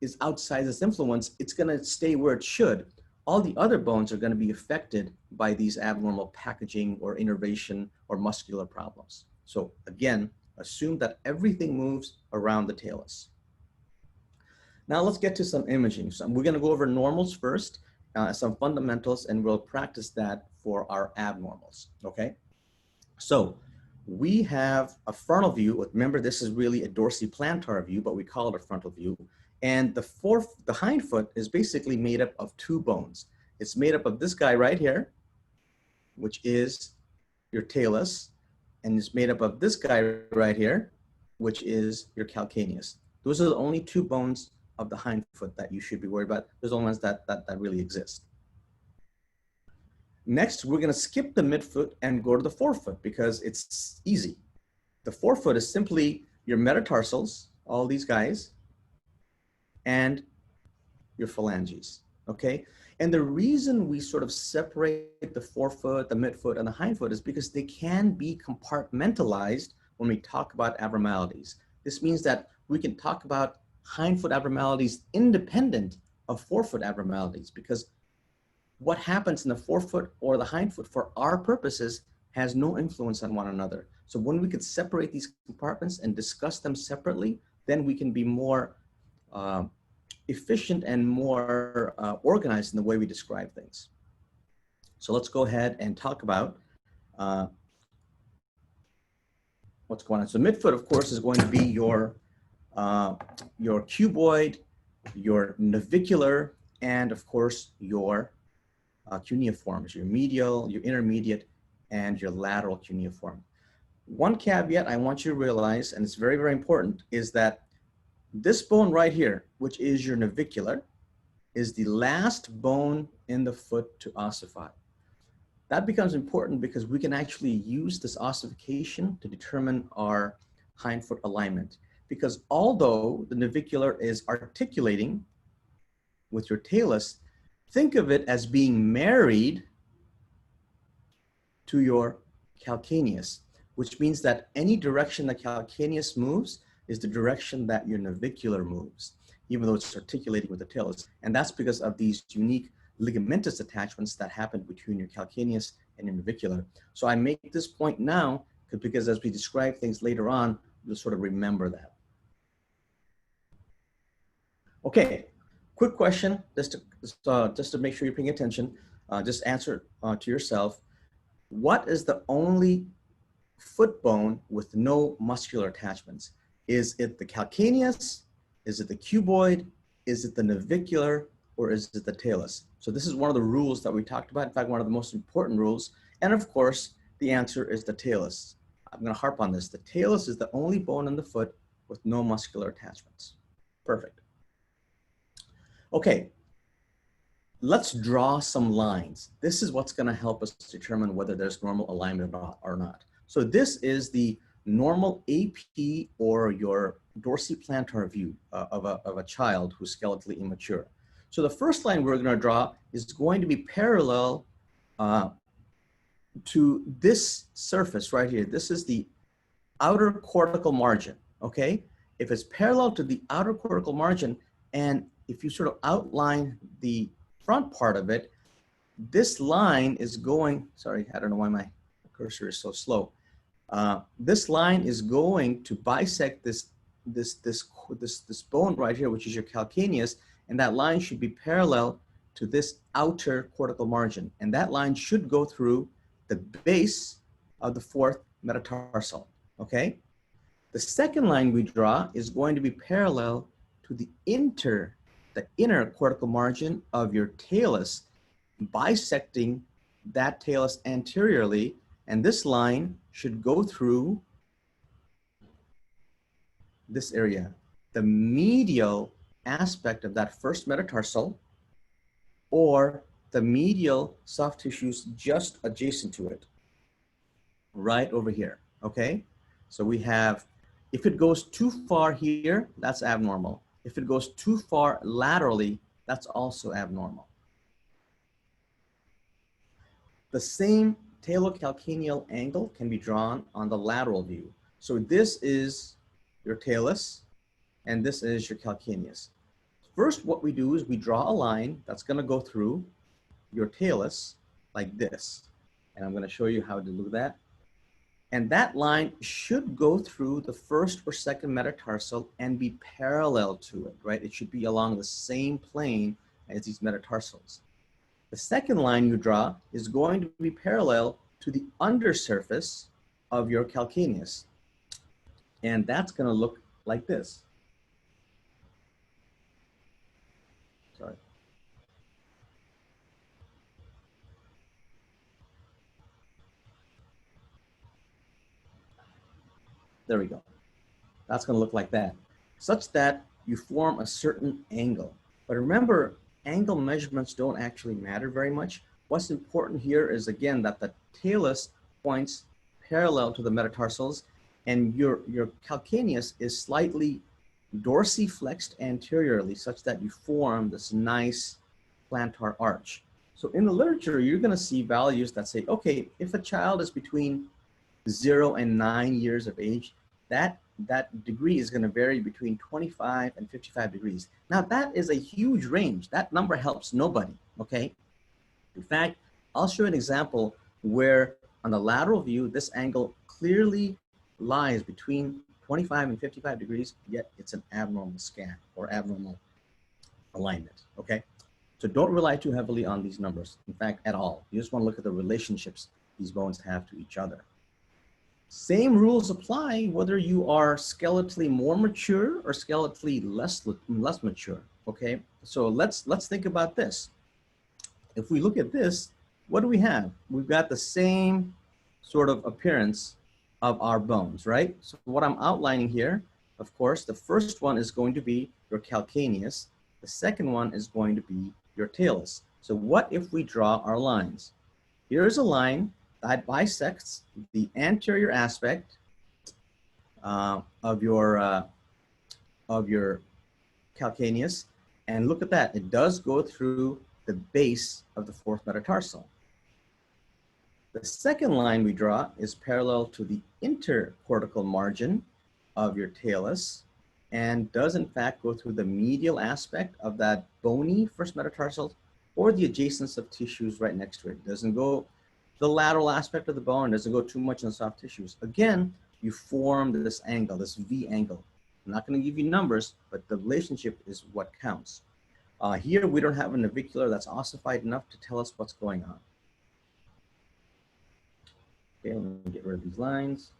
is outside this influence, it's going to stay where it should. All the other bones are going to be affected by these abnormal packaging or innervation or muscular problems. So again, assume that everything moves around the talus. Now let's get to some imaging. So we're going to go over normals first, some fundamentals, and we'll practice that for our abnormals, okay? So we have a frontal view. Remember, this is really a dorsiplantar view, but we call it a frontal view. And the hind foot is basically made up of two bones. It's made up of this guy right here, which is your talus, and it's made up of this guy right here, which is your calcaneus. Those are the only two bones of the hind foot that you should be worried about. Those are the ones that really exist. Next, we're going to skip the midfoot and go to the forefoot because it's easy. The forefoot is simply your metatarsals, all these guys, and your phalanges, okay? And the reason we sort of separate the forefoot, the midfoot, and the hindfoot is because they can be compartmentalized when we talk about abnormalities. This means that we can talk about hindfoot abnormalities independent of forefoot abnormalities, because what happens in the forefoot or the hindfoot for our purposes has no influence on one another. So when we could separate these compartments and discuss them separately, then we can be more efficient and more organized in the way we describe things. So let's go ahead and talk about what's going on. So midfoot, of course, is going to be your cuboid, your navicular, and of course your cuneiforms, your medial, your intermediate, and your lateral cuneiform. One caveat I want you to realize, and it's very, very important, is that this bone right here, which is your navicular, is the last bone in the foot to ossify. That becomes important because we can actually use this ossification to determine our hindfoot alignment. Because although the navicular is articulating with your talus, think of it as being married to your calcaneus, which means that any direction the calcaneus moves is the direction that your navicular moves, even though it's articulating with the talus. And that's because of these unique ligamentous attachments that happen between your calcaneus and your navicular. So I make this point now because as we describe things later on, you'll sort of remember that. Okay, quick question, just to make sure you're paying attention, just answer to yourself. What is the only foot bone with no muscular attachments? Is it the calcaneus? Is it the cuboid? Is it the navicular? Or is it the talus? So this is one of the rules that we talked about. In fact, one of the most important rules. And of course, the answer is the talus. I'm going to harp on this. The talus is the only bone in the foot with no muscular attachments. Perfect. Okay, let's draw some lines. This is what's going to help us determine whether there's normal alignment or not. So this is the normal AP or your dorsiplantar view of a child who's skeletally immature. So the first line we're going to draw is going to be parallel to this surface right here. This is the outer cortical margin, okay? If it's parallel to the outer cortical margin, and if you sort of outline the front part of it, this line is going, sorry, I don't know why my cursor is so slow. This line is going to bisect this bone right here, which is your calcaneus, and that line should be parallel to this outer cortical margin. And that line should go through the base of the fourth metatarsal, okay? The second line we draw is going to be parallel to the inner cortical margin of your talus, bisecting that talus anteriorly, and this line should go through this area, the medial aspect of that first metatarsal, or the medial soft tissues just adjacent to it, right over here, okay? So we have, if it goes too far here, that's abnormal. If it goes too far laterally, that's also abnormal. The same talocalcaneal angle can be drawn on the lateral view. So this is your talus, and this is your calcaneus. First, what we do is we draw a line that's going to go through your talus like this. And I'm going to show you how to do that. And that line should go through the first or second metatarsal and be parallel to it, right? It should be along the same plane as these metatarsals. The second line you draw is going to be parallel to the undersurface of your calcaneus. And that's going to look like this. Sorry. There we go. That's going to look like that, such that you form a certain angle. But remember, angle measurements don't actually matter very much. What's important here is, again, that the talus points parallel to the metatarsals, and your calcaneus is slightly dorsiflexed anteriorly, such that you form this nice plantar arch. So in the literature, you're going to see values that say, okay, if a child is between 0 and 9 years of age, that degree is going to vary between 25 and 55 degrees. Now that is a huge range. That number helps nobody, okay? In fact, I'll show you an example where on the lateral view, this angle clearly lies between 25 and 55 degrees, yet it's an abnormal scan or abnormal alignment, okay? So don't rely too heavily on these numbers, in fact, at all. You just want to look at the relationships these bones have to each other. Same rules apply whether you are skeletally more mature or skeletally less mature, okay? So let's think about this. If we look at this, what do we have? We've got the same sort of appearance of our bones, right? So what I'm outlining here, of course, the first one is going to be your calcaneus. The second one is going to be your talus. So what if we draw our lines? Here's a line that bisects the anterior aspect of your calcaneus, and look at that, it does go through the base of the fourth metatarsal. The second line we draw is parallel to the intercortical margin of your talus and does in fact go through the medial aspect of that bony first metatarsal or the adjacence of tissues right next to it. It doesn't go the lateral aspect of the bone, doesn't go too much in soft tissues. Again, you form this angle, this V angle. I'm not going to give you numbers, but the relationship is what counts. Here, we don't have a navicular that's ossified enough to tell us what's going on. Okay, let me get rid of these lines.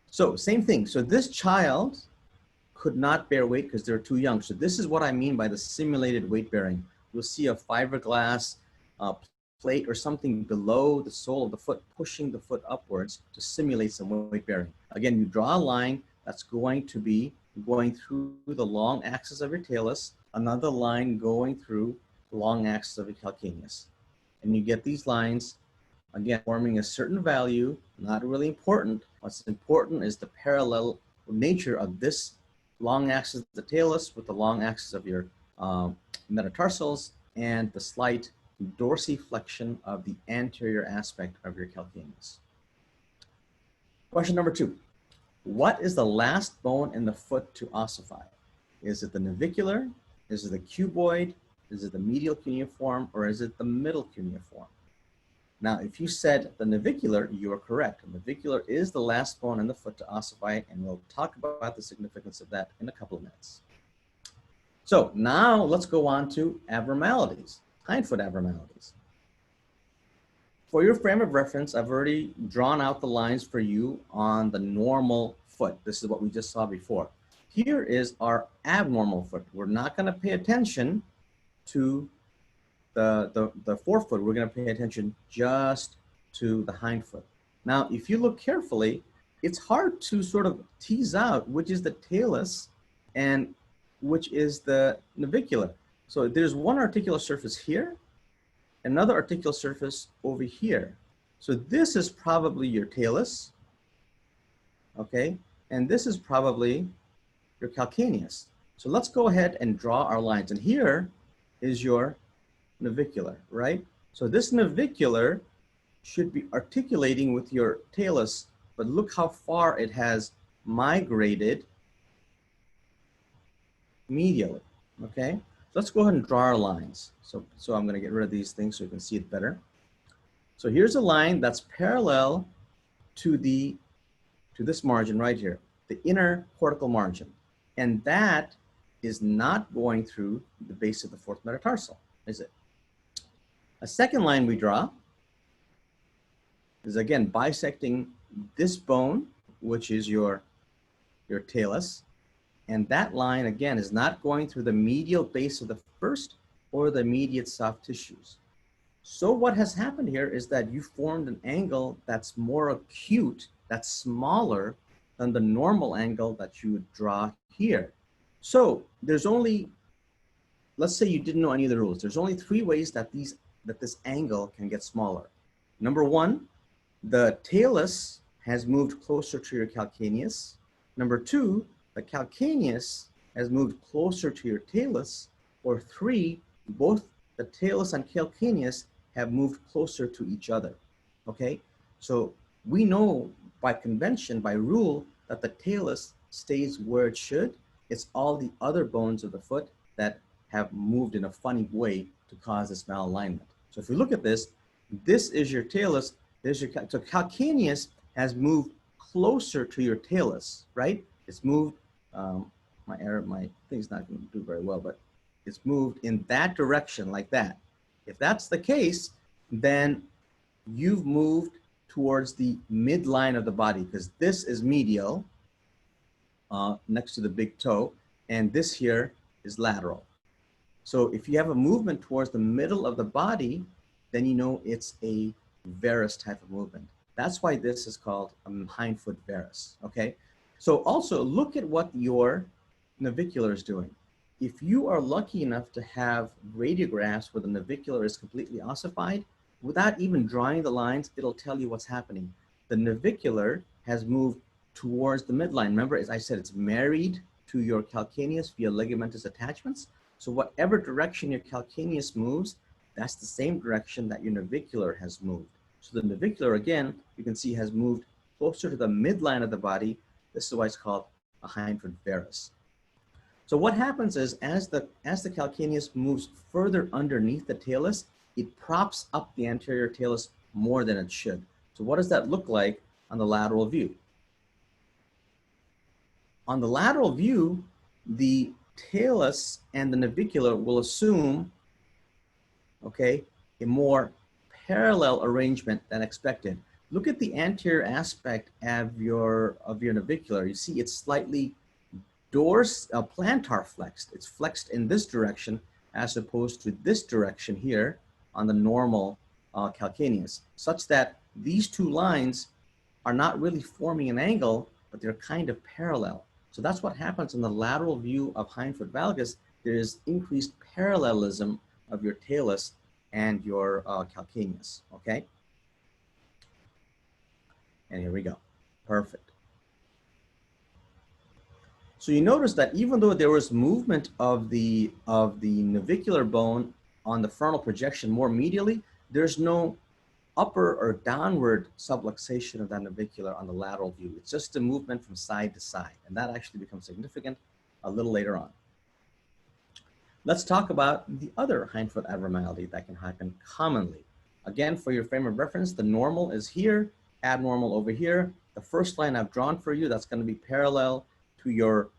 So same thing. So this child could not bear weight because they're too young. So this is what I mean by the simulated weight bearing. You'll see a fiberglass plate or something below the sole of the foot, pushing the foot upwards to simulate some weight bearing. Again, you draw a line that's going to be going through the long axis of your talus, another line going through the long axis of your calcaneus. And you get these lines, again, forming a certain value, not really important. What's important is the parallel nature of this long axis of the talus with the long axis of your metatarsals and the slight dorsiflexion of the anterior aspect of your calcaneus. Question number 2. What is the last bone in the foot to ossify? Is it the navicular? Is it the cuboid? Is it the medial cuneiform or is it the middle cuneiform? Now, if you said the navicular, you are correct. The navicular is the last bone in the foot to ossify, and we'll talk about the significance of that in a couple of minutes. So now let's go on to abnormalities, hindfoot abnormalities. For your frame of reference, I've already drawn out the lines for you on the normal foot. This is what we just saw before. Here is our abnormal foot. We're not going to pay attention to the forefoot. We're going to pay attention just to the hindfoot. Now, if you look carefully, it's hard to sort of tease out which is the talus and which is the navicular. So there's one articular surface here, another articular surface over here. So this is probably your talus, okay? And this is probably your calcaneus. So let's go ahead and draw our lines. And here is your navicular, right? So this navicular should be articulating with your talus, but look how far it has migrated medially, okay? Let's go ahead and draw our lines. So I'm going to get rid of these things so you can see it better. So here's a line that's parallel to this margin right here, the inner cortical margin. And that is not going through the base of the fourth metatarsal, is it? A second line we draw is again bisecting this bone, which is your talus. And that line, again, is not going through the medial base of the first or the medial soft tissues. So what has happened here is that you formed an angle that's more acute, that's smaller than the normal angle that you would draw here. So there's only, let's say you didn't know any of the rules. There's only three ways that this angle can get smaller. Number one, the talus has moved closer to your calcaneus. Number two, the calcaneus has moved closer to your talus. Or three, both the talus and calcaneus have moved closer to each other, okay? So we know by convention, by rule, that the talus stays where it should. It's all the other bones of the foot that have moved in a funny way to cause this malalignment. So if you look at this, this is your talus, so calcaneus has moved closer to your talus, right? It's moved, my thing's not going to do very well, but it's moved in that direction like that. If that's the case, then you've moved towards the midline of the body, because this is medial next to the big toe, and this here is lateral. So if you have a movement towards the middle of the body, then you know it's a varus type of movement. That's why this is called a hindfoot varus, okay? So also look at what your navicular is doing. If you are lucky enough to have radiographs where the navicular is completely ossified, without even drawing the lines, it'll tell you what's happening. The navicular has moved towards the midline. Remember, as I said, it's married to your calcaneus via ligamentous attachments. So whatever direction your calcaneus moves, that's the same direction that your navicular has moved. So the navicular, again, you can see has moved closer to the midline of the body. This is why it's called a hindfoot varus. So what happens is as the calcaneus moves further underneath the talus, it props up the anterior talus more than it should. So what does that look like on the lateral view? On the lateral view, the talus and the navicular will assume, okay, a more parallel arrangement than expected. Look at the anterior aspect of your navicular. You see it's slightly plantar flexed. It's flexed in this direction as opposed to this direction here on the normal calcaneus, such that these two lines are not really forming an angle, but they're kind of parallel. So that's what happens in the lateral view of hindfoot valgus. There is increased parallelism of your talus and your calcaneus, okay? And here we go, perfect. So you notice that even though there was movement of the navicular bone on the frontal projection more medially, there's no upper or downward subluxation of that navicular on the lateral view. It's just a movement from side to side, and that actually becomes significant a little later on. Let's talk about the other hindfoot abnormality that can happen commonly. Again, for your frame of reference, the normal is here, abnormal over here. The first line I've drawn for you, that's going to be parallel to your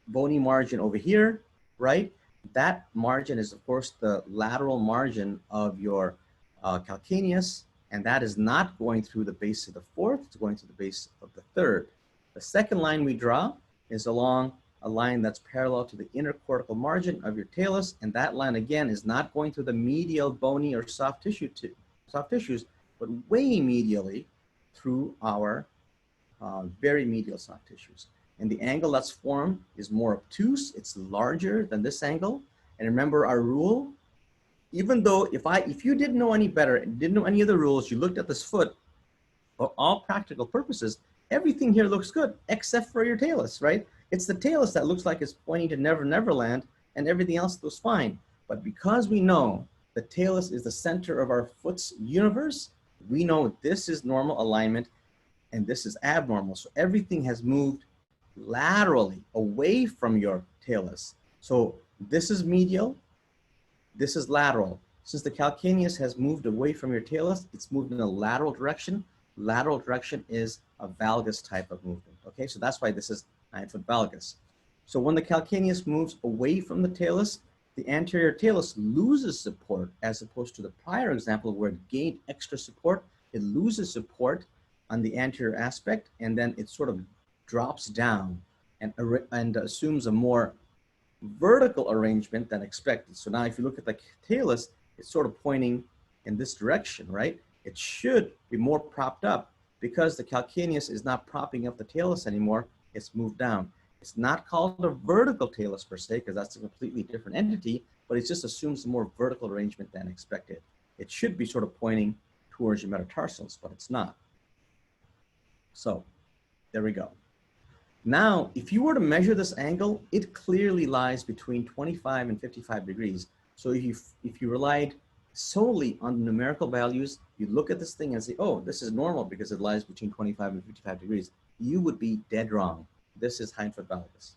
bony margin over here, right? That margin is, of course, the lateral margin of your calcaneus, and that is not going through the base of the fourth, it's going to the base of the third. The second line we draw is along a line that's parallel to the inner cortical margin of your talus, and that line again is not going through the medial bony or soft tissues, but way medially through our very medial soft tissues. And the angle that's formed is more obtuse, it's larger than this angle. And remember our rule, even though if you didn't know any better and didn't know any of the rules, you looked at this foot, for all practical purposes, everything here looks good except for your talus, right? It's the talus that looks like it's pointing to Never Never Land, and everything else looks fine. But because we know the talus is the center of our foot's universe, we know this is normal alignment and this is abnormal. So everything has moved laterally away from your talus. So this is medial, this is lateral. Since the calcaneus has moved away from your talus, it's moved in a lateral direction. Lateral direction is a valgus type of movement. Okay, so that's why this is hindfoot valgus. So when the calcaneus moves away from the talus, the anterior talus loses support, as opposed to the prior example where it gained extra support. It loses support on the anterior aspect, and then it sort of drops down and assumes a more vertical arrangement than expected. So now if you look at the talus, it's sort of pointing in this direction, right? It should be more propped up. Because the calcaneus is not propping up the talus anymore, it's moved down. It's not called a vertical talus per se, because that's a completely different entity, but it just assumes a more vertical arrangement than expected. It should be sort of pointing towards your metatarsals, but it's not. So there we go. Now, if you were to measure this angle, it clearly lies between 25 and 55 degrees. So if you relied solely on numerical values, you look at this thing and say, oh, this is normal because it lies between 25 and 55 degrees. You would be dead wrong. This is hindfoot valgus.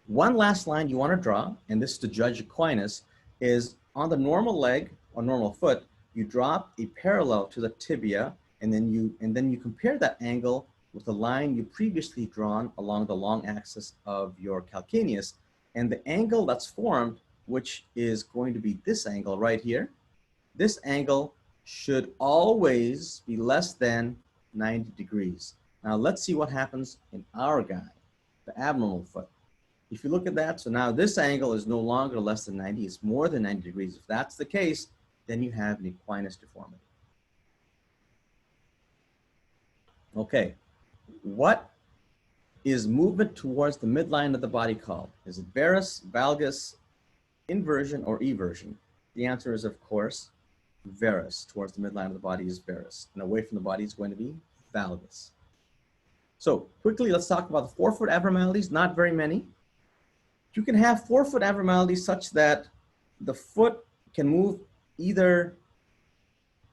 One last line you want to draw, and this is to judge equinus, is on the normal leg or normal foot, you drop a parallel to the tibia, and then you compare that angle with the line you previously drawn along the long axis of your calcaneus, and the angle that's formed, which is going to be this angle right here, this angle should always be less than 90 degrees. Now let's see what happens in our guy, the abnormal foot. If you look at that, so now this angle is no longer less than 90, it's more than 90 degrees. If that's the case, then you have an equinus deformity. Okay, what is movement towards the midline of the body called? Is it varus, valgus, inversion, or eversion? The answer is, of course, varus. Towards the midline of the body is varus, and away from the body is going to be valgus. So quickly, let's talk about the forefoot abnormalities. Not very many. You can have forefoot abnormalities such that the foot can move either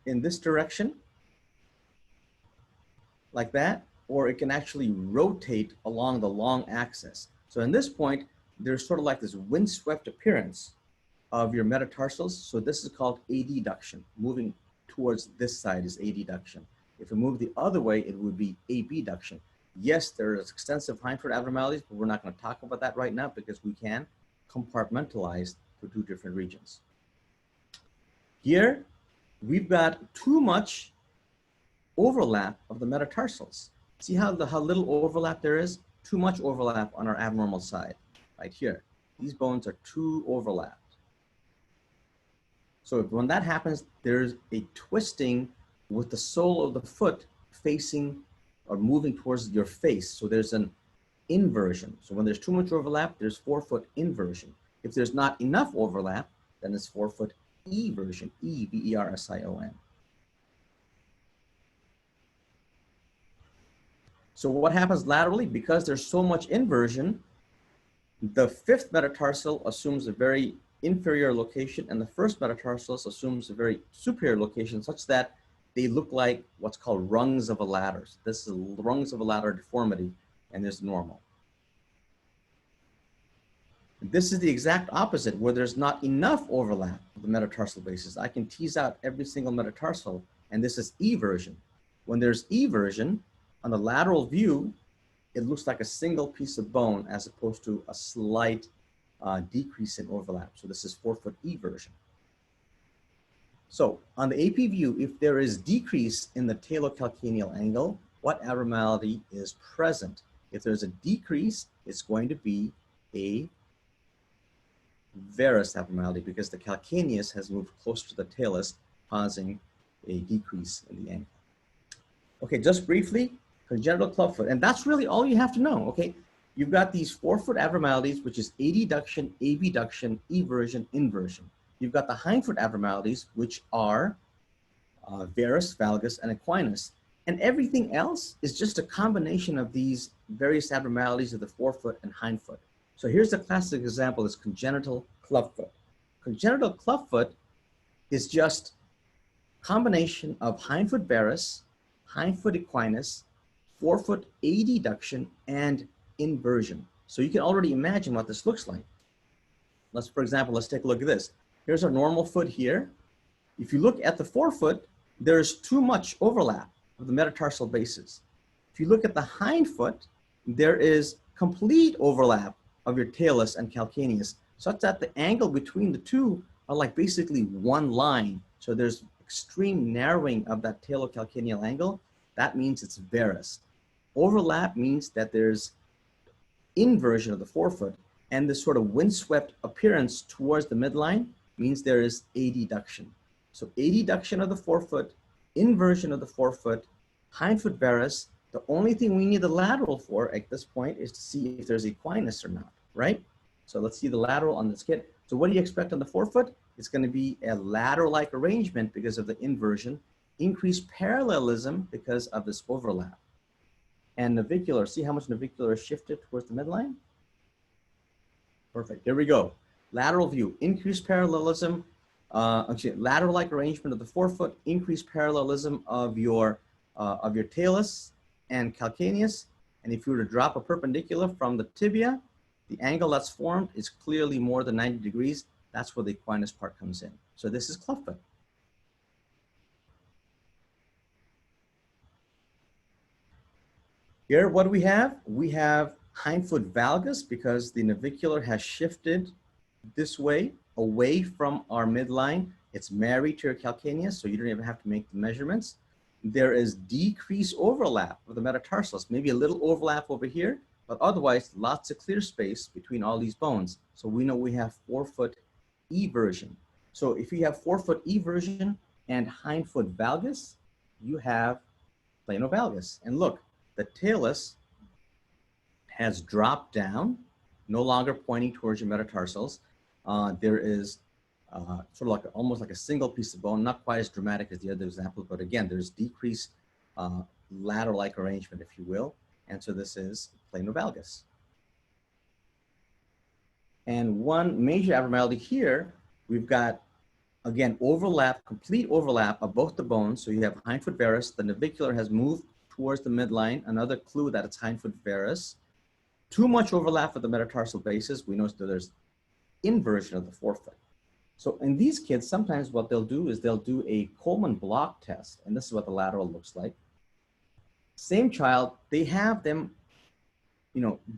in this direction, like that, or it can actually rotate along the long axis. So in this point, there's sort of like this windswept appearance of your metatarsals. So this is called adduction. Moving towards this side is adduction. If we move the other way, it would be abduction. Yes, there is extensive hindfoot abnormalities, but we're not going to talk about that right now because we can compartmentalize to two different regions. Here, we've got too much overlap of the metatarsals. See how little overlap there is? Too much overlap on our abnormal side, right here. These bones are too overlapped. So when that happens, there's a twisting with the sole of the foot facing or moving towards your face. So there's an inversion. So when there's too much overlap, there's forefoot inversion. If there's not enough overlap, then it's forefoot eversion, E-V-E-R-S-I-O-N. So what happens laterally? Because there's so much inversion, the fifth metatarsal assumes a very inferior location, and the first metatarsal assumes a very superior location, such that they look like what's called rungs of a ladder. So this is rungs of a ladder deformity, and this is normal. This is the exact opposite, where there's not enough overlap of the metatarsal bases. I can tease out every single metatarsal, and this is eversion. When there's eversion, on the lateral view, it looks like a single piece of bone as opposed to a slight decrease in overlap. So this is forefoot eversion. So on the AP view, if there is decrease in the talocalcaneal angle, what abnormality is present? If there's a decrease, it's going to be a varus abnormality because the calcaneus has moved closer to the talus, causing a decrease in the angle. Okay, just briefly, congenital clubfoot, and that's really all you have to know, okay? You've got these forefoot abnormalities, which is adduction, abduction, eversion, inversion. You've got the hindfoot abnormalities, which are varus, valgus, and equinus. And everything else is just a combination of these various abnormalities of the forefoot and hindfoot. So here's the classic example, is congenital clubfoot. Congenital clubfoot is just combination of hindfoot varus, hindfoot equinus, forefoot adduction, and inversion. So you can already imagine what this looks like. For example, let's take a look at this. Here's our normal foot here. If you look at the forefoot, there's too much overlap of the metatarsal bases. If you look at the hindfoot, there is complete overlap of your talus and calcaneus, such that the angle between the two are like basically one line. So there's extreme narrowing of that talocalcaneal angle. That means it's varus. Overlap means that there's inversion of the forefoot, and this sort of windswept appearance towards the midline means there is adduction. So adduction of the forefoot, inversion of the forefoot, hindfoot varus. The only thing we need the lateral for at this point is to see if there's equinus or not, right? So let's see the lateral on this kid. So what do you expect on the forefoot? It's going to be a lateral-like arrangement because of the inversion, increased parallelism because of this overlap. And navicular, see how much navicular is shifted towards the midline? Perfect, here we go. Lateral view, increased parallelism, lateral-like arrangement of the forefoot, increased parallelism of your talus and calcaneus. And if you were to drop a perpendicular from the tibia, the angle that's formed is clearly more than 90 degrees. That's where the equinus part comes in. So this is clubfoot. Here, what do we have? We have hindfoot valgus because the navicular has shifted this way, away from our midline. It's married to your calcaneus, so you don't even have to make the measurements. There is decreased overlap of the metatarsals, maybe a little overlap over here, but otherwise lots of clear space between all these bones. So we know we have forefoot eversion. So if you have forefoot eversion and hindfoot valgus, you have planovalgus. And look, the talus has dropped down, no longer pointing towards your metatarsals. There is sort of like almost like a single piece of bone, not quite as dramatic as the other examples, but again, there's decreased ladder-like arrangement, if you will. And so this is planovalgus. And one major abnormality here, we've got, again, overlap, complete overlap of both the bones. So you have hindfoot varus, the navicular has moved towards the midline, another clue that it's hindfoot varus. Too much overlap of the metatarsal bases. We know that there's inversion of the forefoot. So in these kids, sometimes what they'll do is they'll do a Coleman block test, and this is what the lateral looks like. Same child, they have them,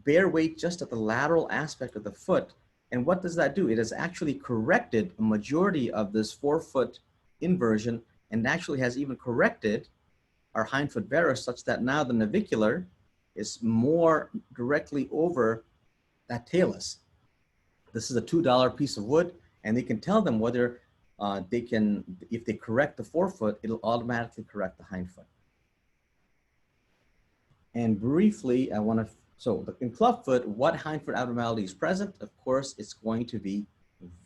bear weight just at the lateral aspect of the foot. And what does that do? It has actually corrected a majority of this forefoot inversion, and actually has even corrected our hindfoot varus such that now the navicular is more directly over that talus. This is a $2 piece of wood, and they can tell them whether if they correct the forefoot, it'll automatically correct the hindfoot. And briefly, in clubfoot, what hindfoot abnormality is present? Of course, it's going to be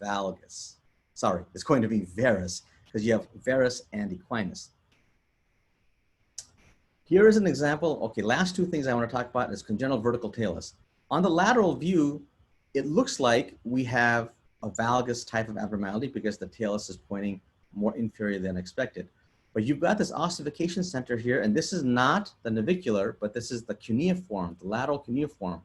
valgus. Sorry, it's going to be varus, because you have varus and equinus. Here is an example. Okay, last two things I want to talk about is congenital vertical talus. On the lateral view, it looks like we have a valgus type of abnormality because the talus is pointing more inferior than expected. But you've got this ossification center here, and this is not the navicular, but this is the cuneiform, the lateral cuneiform.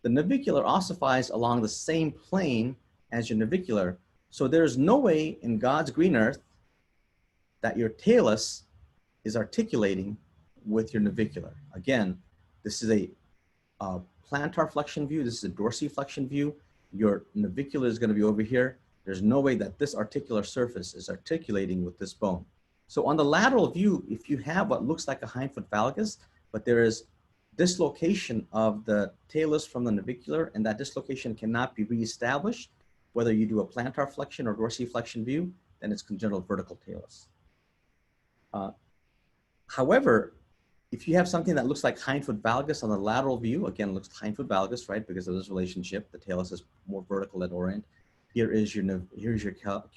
the navicular ossifies along the same plane as your navicular. So there's no way in God's green earth that your talus is articulating with your navicular. Again, this is a plantar flexion view. This is a dorsiflexion view. Your navicular is going to be over here. There's no way that this articular surface is articulating with this bone. So on the lateral view, if you have what looks like a hindfoot valgus, but there is dislocation of the talus from the navicular, and that dislocation cannot be reestablished, whether you do a plantar flexion or dorsiflexion view, then it's congenital vertical talus. However, if you have something that looks like hindfoot valgus on the lateral view, again, looks hindfoot valgus, right? Because of this relationship, the talus is more vertical at orient. Here's your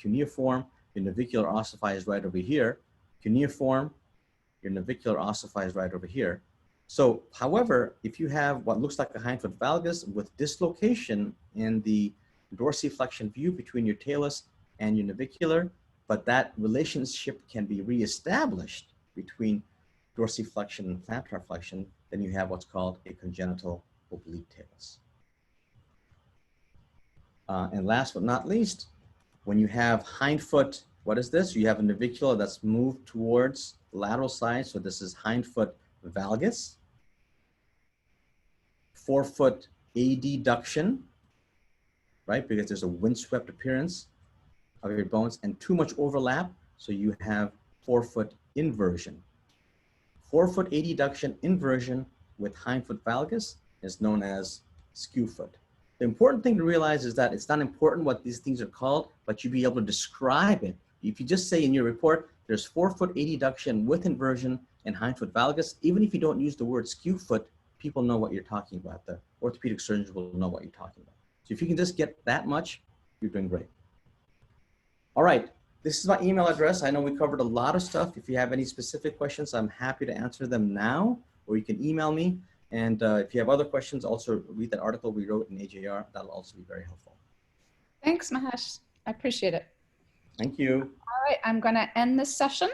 cuneiform. Your navicular ossifies right over here. Cuneiform, your navicular ossifies right over here. So, however, if you have what looks like a hindfoot valgus with dislocation in the dorsiflexion view between your talus and your navicular, but that relationship can be reestablished between dorsiflexion and plantar flexion, then you have what's called a congenital oblique talus. And last but not least, when you have hindfoot, what is this? You have a navicular that's moved towards the lateral side. So this is hindfoot valgus. Forefoot adduction, right? Because there's a windswept appearance of your bones and too much overlap. So you have forefoot inversion. Forefoot adduction inversion with hindfoot valgus is known as skew foot. The important thing to realize is that it's not important what these things are called, but you be able to describe it. If you just say in your report, there's forefoot adduction with inversion and hindfoot valgus, even if you don't use the word skew foot, people know what you're talking about. The orthopedic surgeons will know what you're talking about. So if you can just get that much, you're doing great. All right, this is my email address. I know we covered a lot of stuff. If you have any specific questions, I'm happy to answer them now, or you can email me. And if you have other questions, also read that article we wrote in AJR. That'll also be very helpful. Thanks, Mahesh. I appreciate it. Thank you. All right, I'm going to end this session.